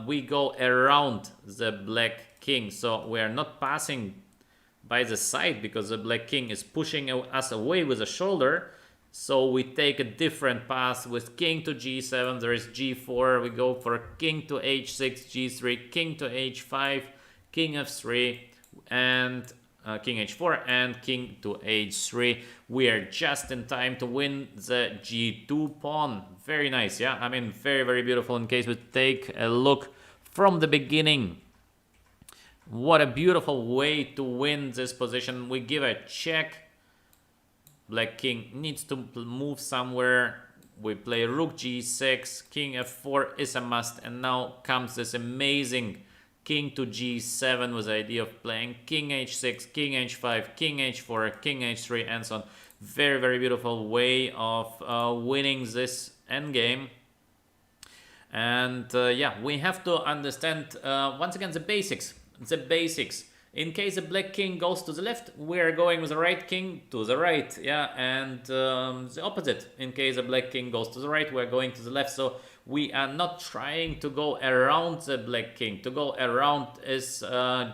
we go around the black king. So we are not passing by the side because the black king is pushing us away with the shoulder. So we take a different path with king to g7. There is g4. We go for king to h6, g3, king to h5, king f3, and king h4 and king to h3. We are just in time to win the g2 pawn. Very nice, yeah? I mean, very, very beautiful. In case we take a look from the beginning. What a beautiful way to win this position. We give a check. Black king needs to move somewhere. We play rook g6, king f4 is a must. And now comes this amazing king to g7 with the idea of playing king h6, king h5, king h4, king h3, and so on. Very, very beautiful way of winning this endgame. And yeah, we have to understand once again the basics. The basics. In case the black king goes to the left, we are going with the right king to the right. Yeah, and the opposite. In case the black king goes to the right, we are going to the left. So we are not trying to go around the black king. To go around is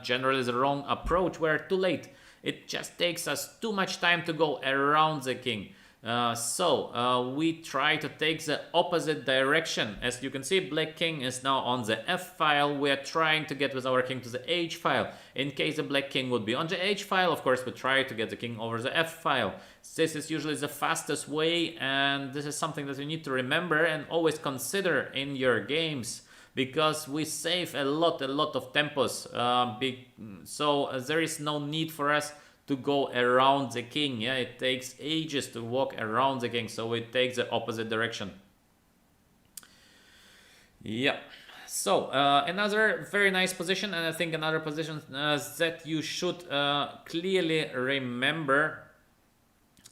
generally the wrong approach. We're too late. It just takes us too much time to go around the king. So we try to take the opposite direction. As you can see, black king is now on the f file. We are trying to get with our king to the h file. In case the black king would be on the h file, of course we try to get the king over the f file. This is usually the fastest way, and this is something that you need to remember and always consider in your games, because we save a lot of tempos. So there is no need for us to go around the king. Yeah, it takes ages to walk around the king, so we take the opposite direction. Yeah. So another very nice position, and I think another position that you should clearly remember.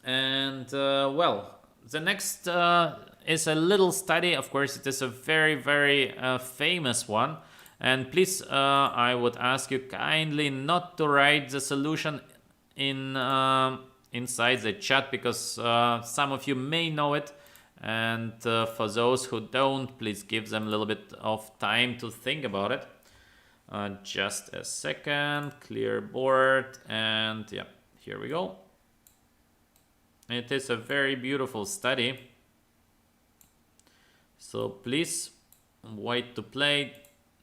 And well, the next is a little study. Of course, it is a very, very famous one. And please, I would ask you kindly not to write the solution in inside the chat, because some of you may know it, and for those who don't, please give them a little bit of time to think about it. Just a second, clear board, and yeah, Here we go. It is a very beautiful study. So please, white to play.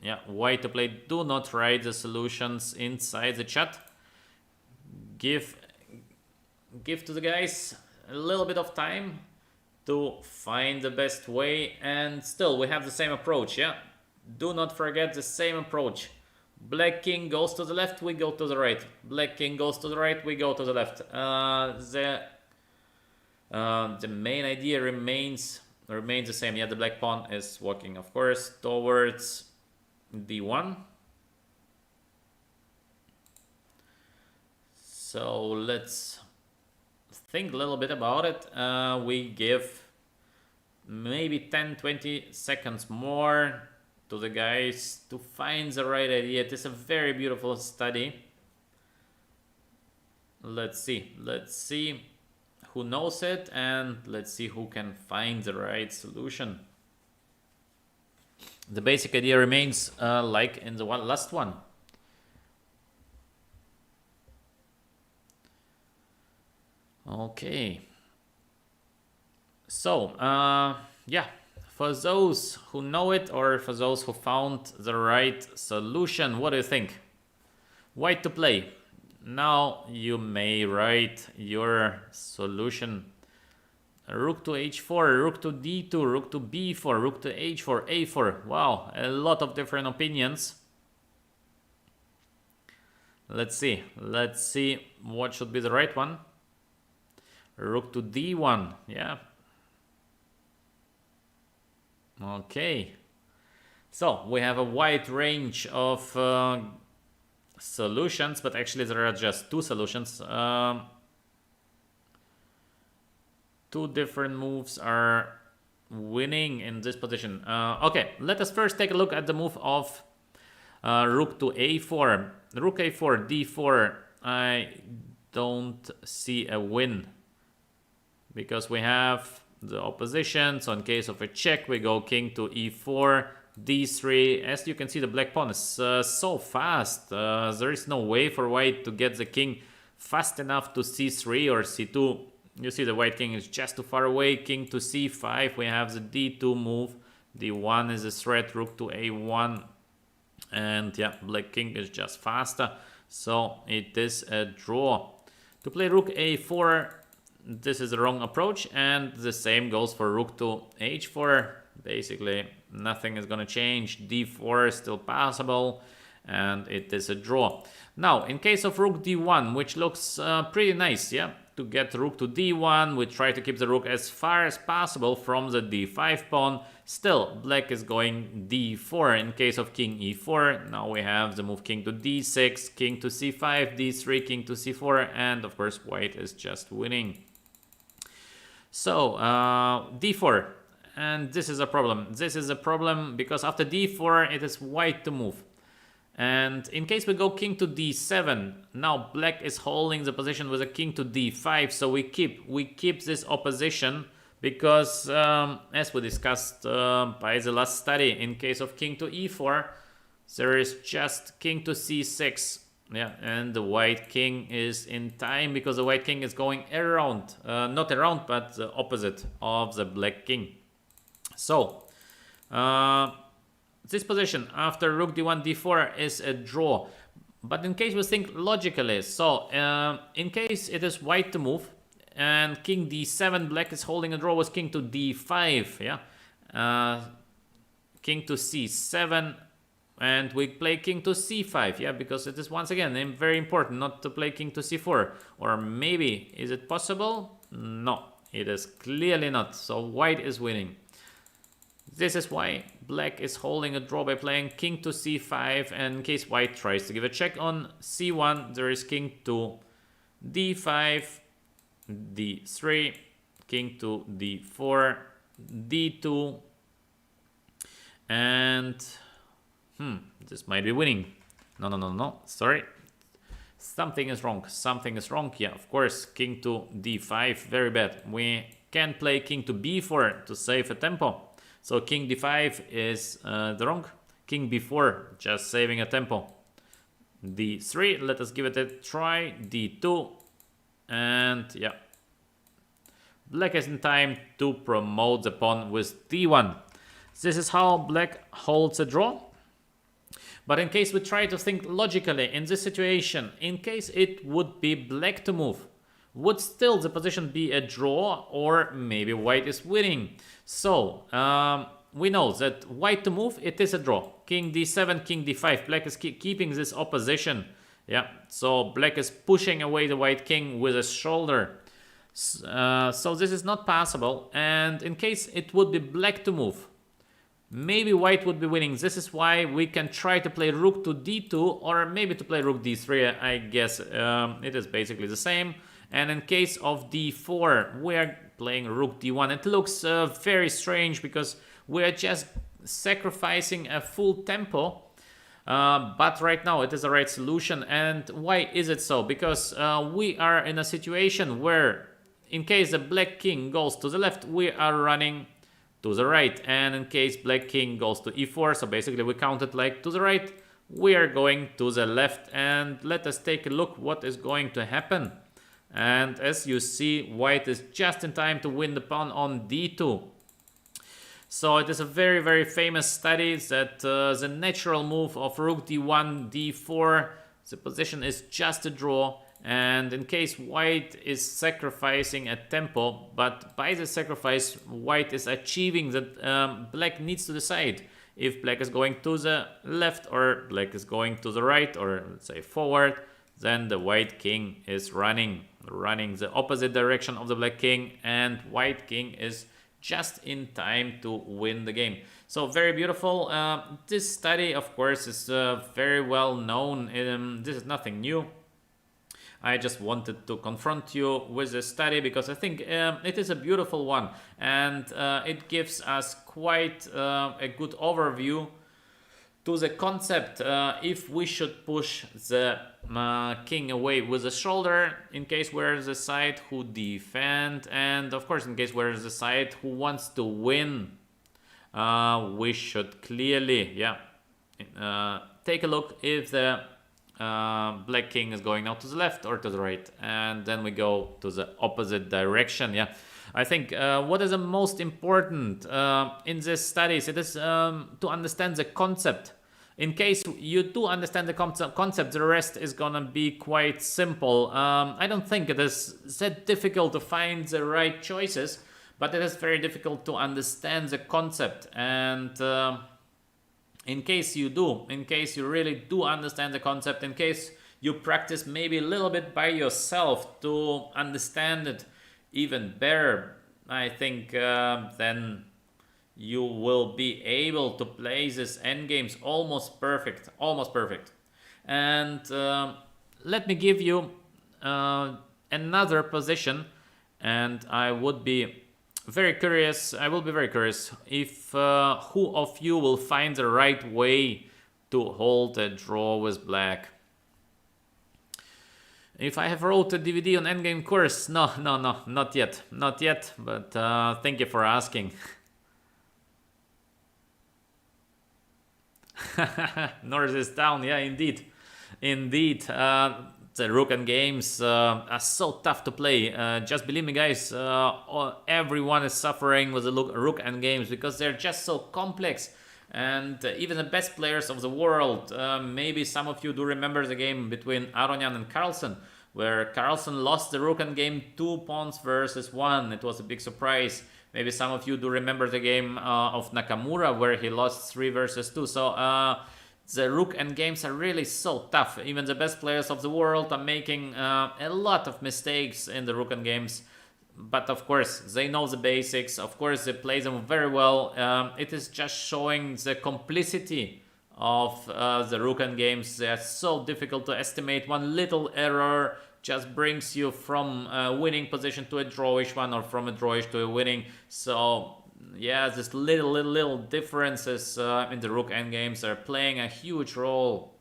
Yeah, white to play. Do not write the solutions inside the chat. Give to the guys a little bit of time to find the best way, and still we have the same approach. Yeah, do not forget the same approach. Black king goes to the left, we go to the right. Black king goes to the right, we go to the left. The main idea remains the same. Yeah, the black pawn is walking, of course, towards d1. So let's think a little bit about it. We give maybe 10-20 seconds more to the guys to find the right idea. It is a very beautiful study. Let's see who knows it, and let's see who can find the right solution. The basic idea remains like in the last one. Okay. So, yeah, for those who know it, or for those who found the right solution, what do you think? White to play. Now you may write your solution. Rook to h4, rook to d2, rook to b4, rook to h4, a4. Wow, a lot of different opinions. Let's see what should be the right one. Rook to d1, yeah. Okay. So we have a wide range of solutions, but actually there are just two solutions. Two different moves are winning in this position. Okay, let us first take a look at the move of rook to a4. Rook a4, d4. I don't see a win because we have the opposition. So in case of a check, we go king to e4, d3. As you can see, the black pawn is so fast. There is no way for white to get the king fast enough to c3 or c2. You see the white king is just too far away. King to c5. We have the d2 move. d1 is a threat. Rook to a1. And yeah, black king is just faster. So it is a draw. To play rook a4, this is the wrong approach. And the same goes for rook to h4. Basically, nothing is going to change. d4 is still passable. And it is a draw. Now, in case of rook d1, which looks pretty nice, yeah? To get rook to d1, we try to keep the rook as far as possible from the d5 pawn. Still, black is going d4 in case of king e4. Now we have the move king to d6, king to c5, d3, king to c4, and of course white is just winning. So, d4. And this is a problem. This is a problem because after d4, it is white to move. And in case we go king to d7, now black is holding the position with a king to d5, so we keep this opposition because as we discussed by the last study, in case of king to e4, there is just king to c6, yeah, and the white king is in time because the white king is going around, not around, but the opposite of the black king. So this position after rook d1, d4 is a draw. But in case we think logically, so in case it is white to move and king d7, black is holding a draw with king to d5, yeah, king to c7, and we play king to c5, yeah, because it is once again very important not to play king to c4. Or maybe, is it possible? No, it is clearly not. So white is winning. This is why black is holding a draw by playing king to c5, and in case white tries to give a check on c1, there is king to d5, d3, king to d4, d2, and this might be winning. No, sorry. Something is wrong. Yeah, of course, king to d5, very bad. We can play king to b4 to save a tempo. So king d5 is the wrong. King b4, just saving a tempo. d3, let us give it a try. d2, And yeah, black is in time to promote the pawn with d1. This is how black holds a draw. But in case we try to think logically in this situation, in case it would be black to move, would still the position be a draw, or maybe white is winning? So we know that white to move, it is a draw. King d7, king d5. Black is keeping this opposition. Yeah, so black is pushing away the white king with a shoulder. So this is not possible. And in case it would be black to move, maybe white would be winning. This is why we can try to play rook to d2, or maybe to play rook d3. I guess it is basically the same. And in case of d4, we are playing rook d1. It looks very strange because we are just sacrificing a full tempo. But right now it is the right solution. And why is it so? Because we are in a situation where in case the black king goes to the left, we are running to the right. And in case black king goes to e4, so basically we count it like to the right, we are going to the left. And let us take a look what is going to happen. And as you see, white is just in time to win the pawn on d2. So it is a very, very famous study that the natural move of rook d1, d4, the position is just a draw. And in case white is sacrificing a tempo, but by the sacrifice, white is achieving that black needs to decide if black is going to the left or black is going to the right, or let's say forward. Then the white king is running the opposite direction of the black king, and white king is just in time to win the game. So very beautiful. This study, of course, is very well known. This is nothing new. I just wanted to confront you with this study because I think it is a beautiful one, and it gives us quite a good overview to the concept if we should push the king away with the shoulder, in case we're the side who defend, and of course in case we're the side who wants to win, we should clearly take a look if the black king is going now to the left or to the right, and then we go to the opposite direction. I think what is the most important in these studies, it is to understand the concept. In case you do understand the concept, the rest is gonna be quite simple. I don't think it is that difficult to find the right choices, but it is very difficult to understand the concept. And in case you do, in case you really do understand the concept, in case you practice maybe a little bit by yourself to understand it even better, I think then you will be able to play this endgames almost perfect. And let me give you another position, and I would be very curious. I will be very curious if who of you will find the right way to hold a draw with black. If I have wrote a DVD on endgame course, no, not yet, but thank you for asking. North is down, yeah, indeed. The Rook and games are so tough to play. Just believe me, guys, everyone is suffering with the Rook and games because they're just so complex. And even the best players of the world, maybe some of you do remember the game between Aronian and Carlsen, where Carlsen lost the Rook and game 2 pawns versus 1. It was a big surprise. Maybe some of you do remember the game of Nakamura, where he lost 3 versus 2. So the Rook and games are really so tough. Even the best players of the world are making a lot of mistakes in the Rook and games. But of course, they know the basics. Of course, they play them very well. It is just showing the complicity of the Rook and games. They are so difficult to estimate. One little error just brings you from a winning position to a drawish one, or from a drawish to a winning. So yeah, this little differences in the Rook endgames are playing a huge role.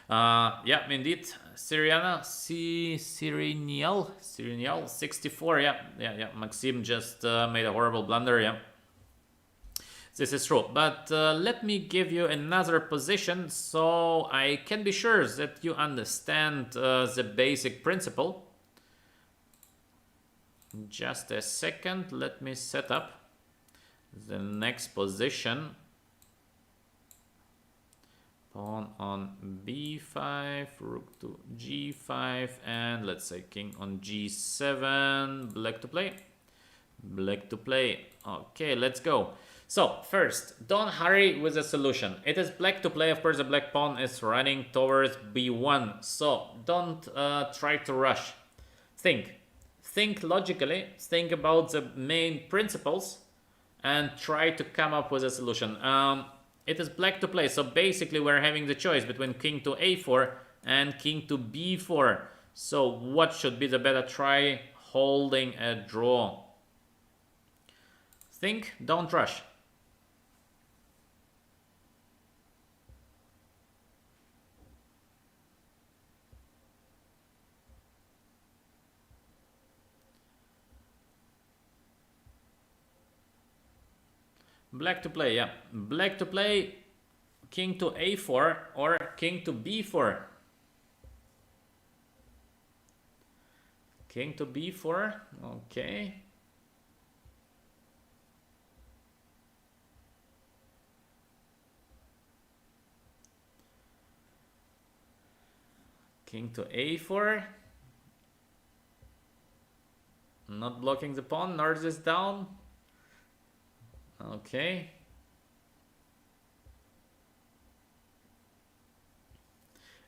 Yeah, indeed. Cyrenial 64. Yeah. Maxim just made a horrible blunder. Yeah, this is true. But let me give you another position so I can be sure that you understand the basic principle. Just a second, let me set up the next position. Pawn on b5, rook to g5, and let's say king on g7. Black to play. Black to play. Okay, let's go. So first, don't hurry with the solution. It is black to play. Of course, the black pawn is running towards b1. So don't try to rush. Think logically. Think about the main principles and try to come up with a solution. It is black to play, so basically we're having the choice between king to a4 and king to b4. So what should be the better try? Holding a draw. Think, don't rush. Black to play, yeah. Black to play, king to a4 or king to b4. King to b4, okay. King to a4. Not blocking the pawn, nards is down. Okay.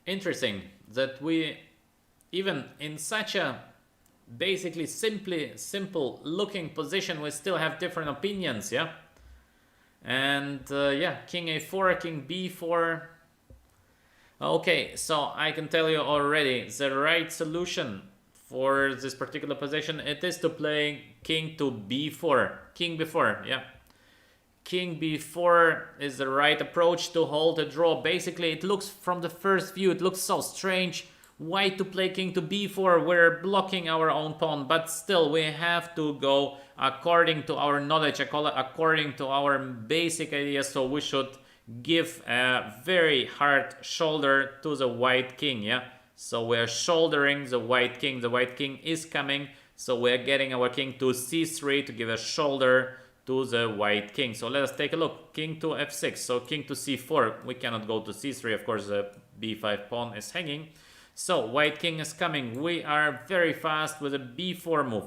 Interesting that we, even in such a basically simple looking position, we still have different opinions, yeah? And yeah, king a4, king b4. Okay, so I can tell you already, the right solution for this particular position, it is to play king to b4, king b4, yeah. King b4 is the right approach to hold a draw. Basically, it looks from the first view, it looks so strange. Why to play king to b4? We're blocking our own pawn, but still we have to go according to our knowledge, according to our basic ideas. So we should give a very hard shoulder to the white king, yeah? So we're shouldering the white king. The white king is coming, so we're getting our king to c3 to give a shoulder to the white king. So let us take a look. King to f6, so king to c4. We cannot go to c3, of course the b5 pawn is hanging. So white king is coming. We are very fast with a b4 move.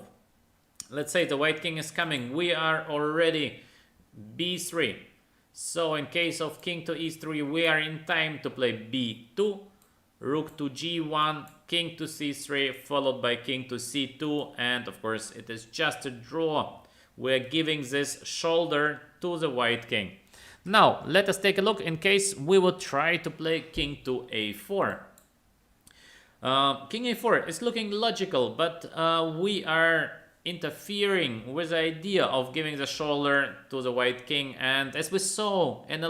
Let's say the white king is coming. We are already b3. So in case of king to e3, we are in time to play b2, rook to g1, king to c3, followed by king to c2, and of course it is just a draw. We're giving this shoulder to the white king. Now, let us take a look in case we would try to play king to a4. King a4 is looking logical, but we are interfering with the idea of giving the shoulder to the white king. And as we saw in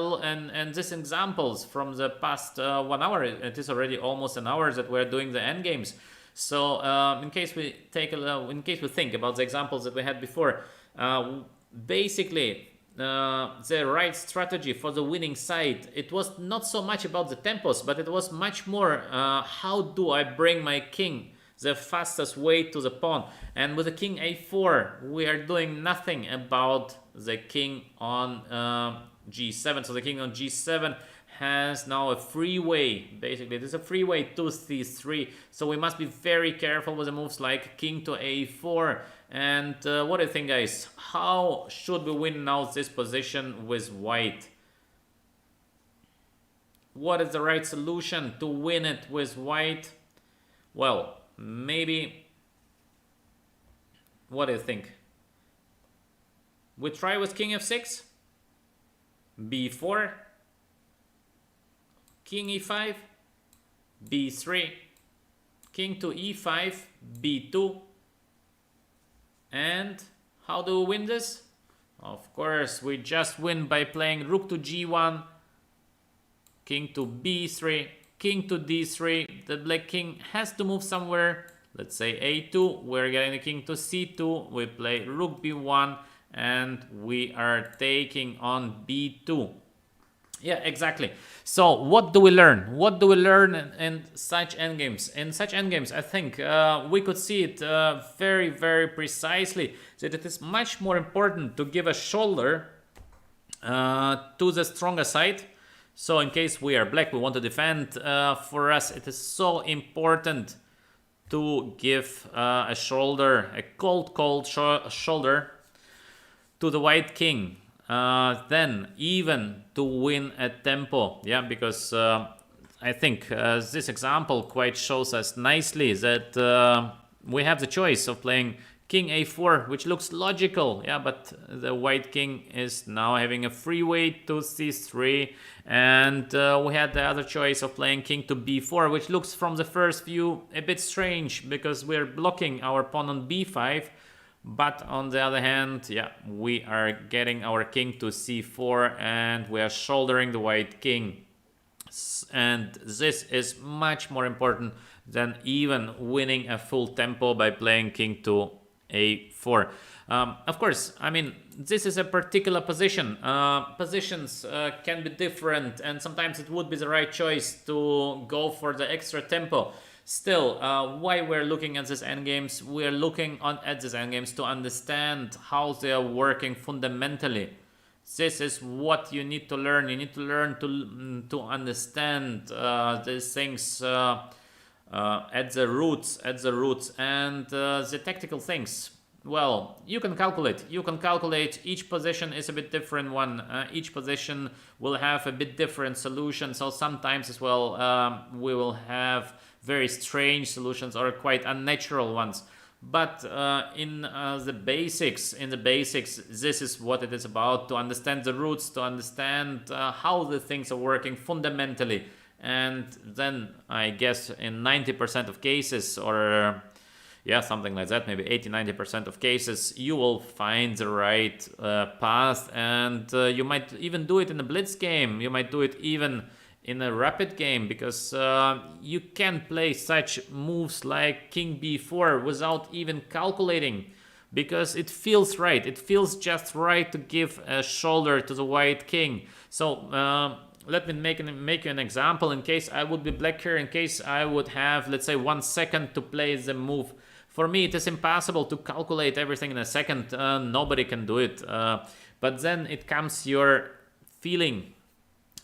these examples from the past 1 hour, it is already almost an hour that we're doing the endgames. So in case we think about the examples that we had before, basically the right strategy for the winning side, it was not so much about the tempos, but it was much more how do I bring my king the fastest way to the pawn. And with the king a4, we are doing nothing about the king on g7. So the king on g7 has now a free way. Basically, there's a free way to c3. So we must be very careful with the moves like king to a4. And what do you think, guys? How should we win now this position with white? What is the right solution to win it with white? Well, maybe... What do you think? We try with king f6, b4, king e5, b3, king to e5, b2. And how do we win this? Of course, we just win by playing rook to g1, king to b3, king to d3. The black king has to move somewhere. Let's say a2. We're getting the king to c2. We play rook b1 and we are taking on b2. Yeah, exactly. So what do we learn? What do we learn in such endgames? In such endgames, I think we could see it very, very precisely that it is much more important to give a shoulder to the stronger side. So in case we are black, we want to defend. For us, it is so important to give a shoulder, a cold shoulder to the white king. Then even to win at tempo, yeah, because I think this example quite shows us nicely that we have the choice of playing king a4, which looks logical, yeah, but the white king is now having a free way to c3, and we had the other choice of playing king to b4, which looks from the first view a bit strange because we're blocking our pawn on b5. But on the other hand, yeah, we are getting our king to c4 and we are shouldering the white king. And this is much more important than even winning a full tempo by playing king to a4. Of course, I mean, this is a particular position. Positions can be different, and sometimes it would be the right choice to go for the extra tempo. Still, why we're looking at these endgames? We're looking at these endgames to understand how they are working fundamentally. This is what you need to learn. You need to learn to understand these things at the roots, and the tactical things. Well, you can calculate. You can calculate. Each position is a bit different one. Each position will have a bit different solution. So sometimes as well, we will have very strange solutions or quite unnatural ones. But in the basics, this is what it is about: to understand the roots, to understand how the things are working fundamentally, and then I guess in 90% of cases, or yeah, something like that, maybe 80-90% of cases, you will find the right path, and you might even do it in a blitz game. You might do it even in a rapid game, because you can play such moves like king b4 without even calculating, because it feels right. It feels just right to give a shoulder to the white king. So let me make you an example. In case I would be black here, in case I would have, let's say, 1 second to play the move. For me, it is impossible to calculate everything in a second. Nobody can do it. But then it comes your feeling.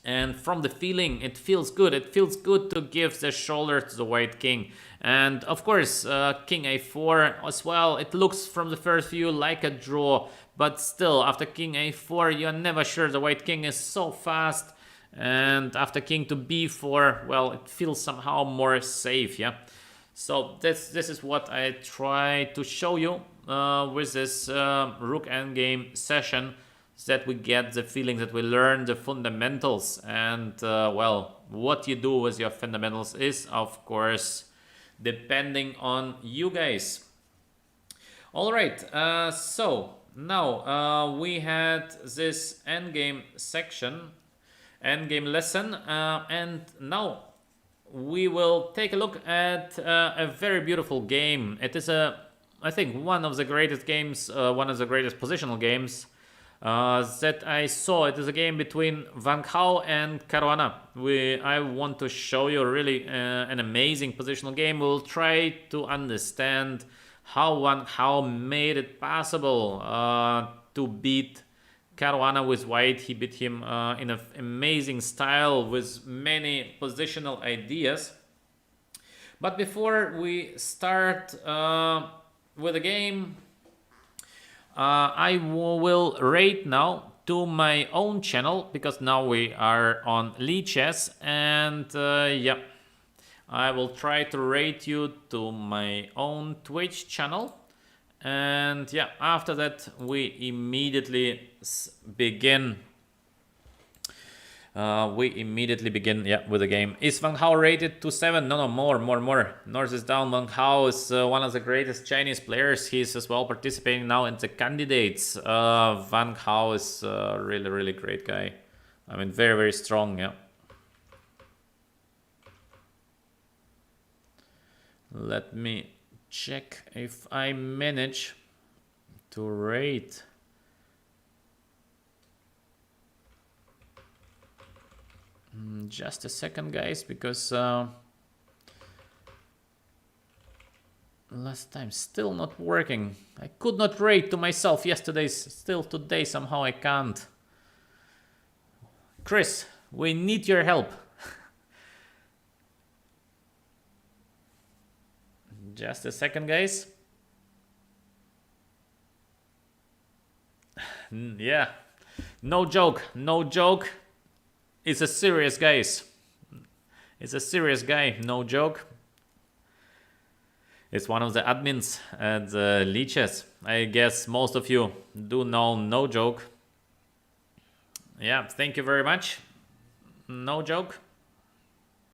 And from the feeling, it feels good. It feels good to give the shoulder to the white king. And of course, king a4 as well. It looks from the first view like a draw. But still, after king a4, you're never sure. The white king is so fast. And after king to b4, well, it feels somehow more safe, yeah? So this is what I try to show you with this Rook endgame session, that we get the feeling, that we learn the fundamentals. And well, what you do with your fundamentals is, of course, depending on you guys. All right, so now we had this endgame section, endgame lesson, and now we will take a look at a very beautiful game. It is I think one of the greatest games, one of the greatest positional games that I saw. It is a game between Van Gaal and Caruana. I want to show you really an amazing positional game. We'll try to understand how Van Gaal made it possible to beat Caruana with white. He beat him in an amazing style with many positional ideas. But before we start with the game, I will rate now to my own channel, because now we are on Lichess, and yeah, I will try to rate you to my own Twitch channel. And yeah, after that we immediately begin. Yeah, with the game. Is Van Gaal rated to 7? No, more. North is down. Van Gaal is one of the greatest Chinese players. He's as well participating now in the candidates. Van Gaal is a really great guy. I mean, very strong, yeah. Let me check if I manage to rate. Just a second, guys, because last time still not working. I could not rate to myself yesterday, still today somehow I can't. Chris, we need your help. Just a second, guys. Yeah, no joke, no joke. It's a serious, guys. It's a serious guy, no joke. It's one of the admins at Lichess. I guess most of you do know, no joke. Yeah, thank you very much. No joke.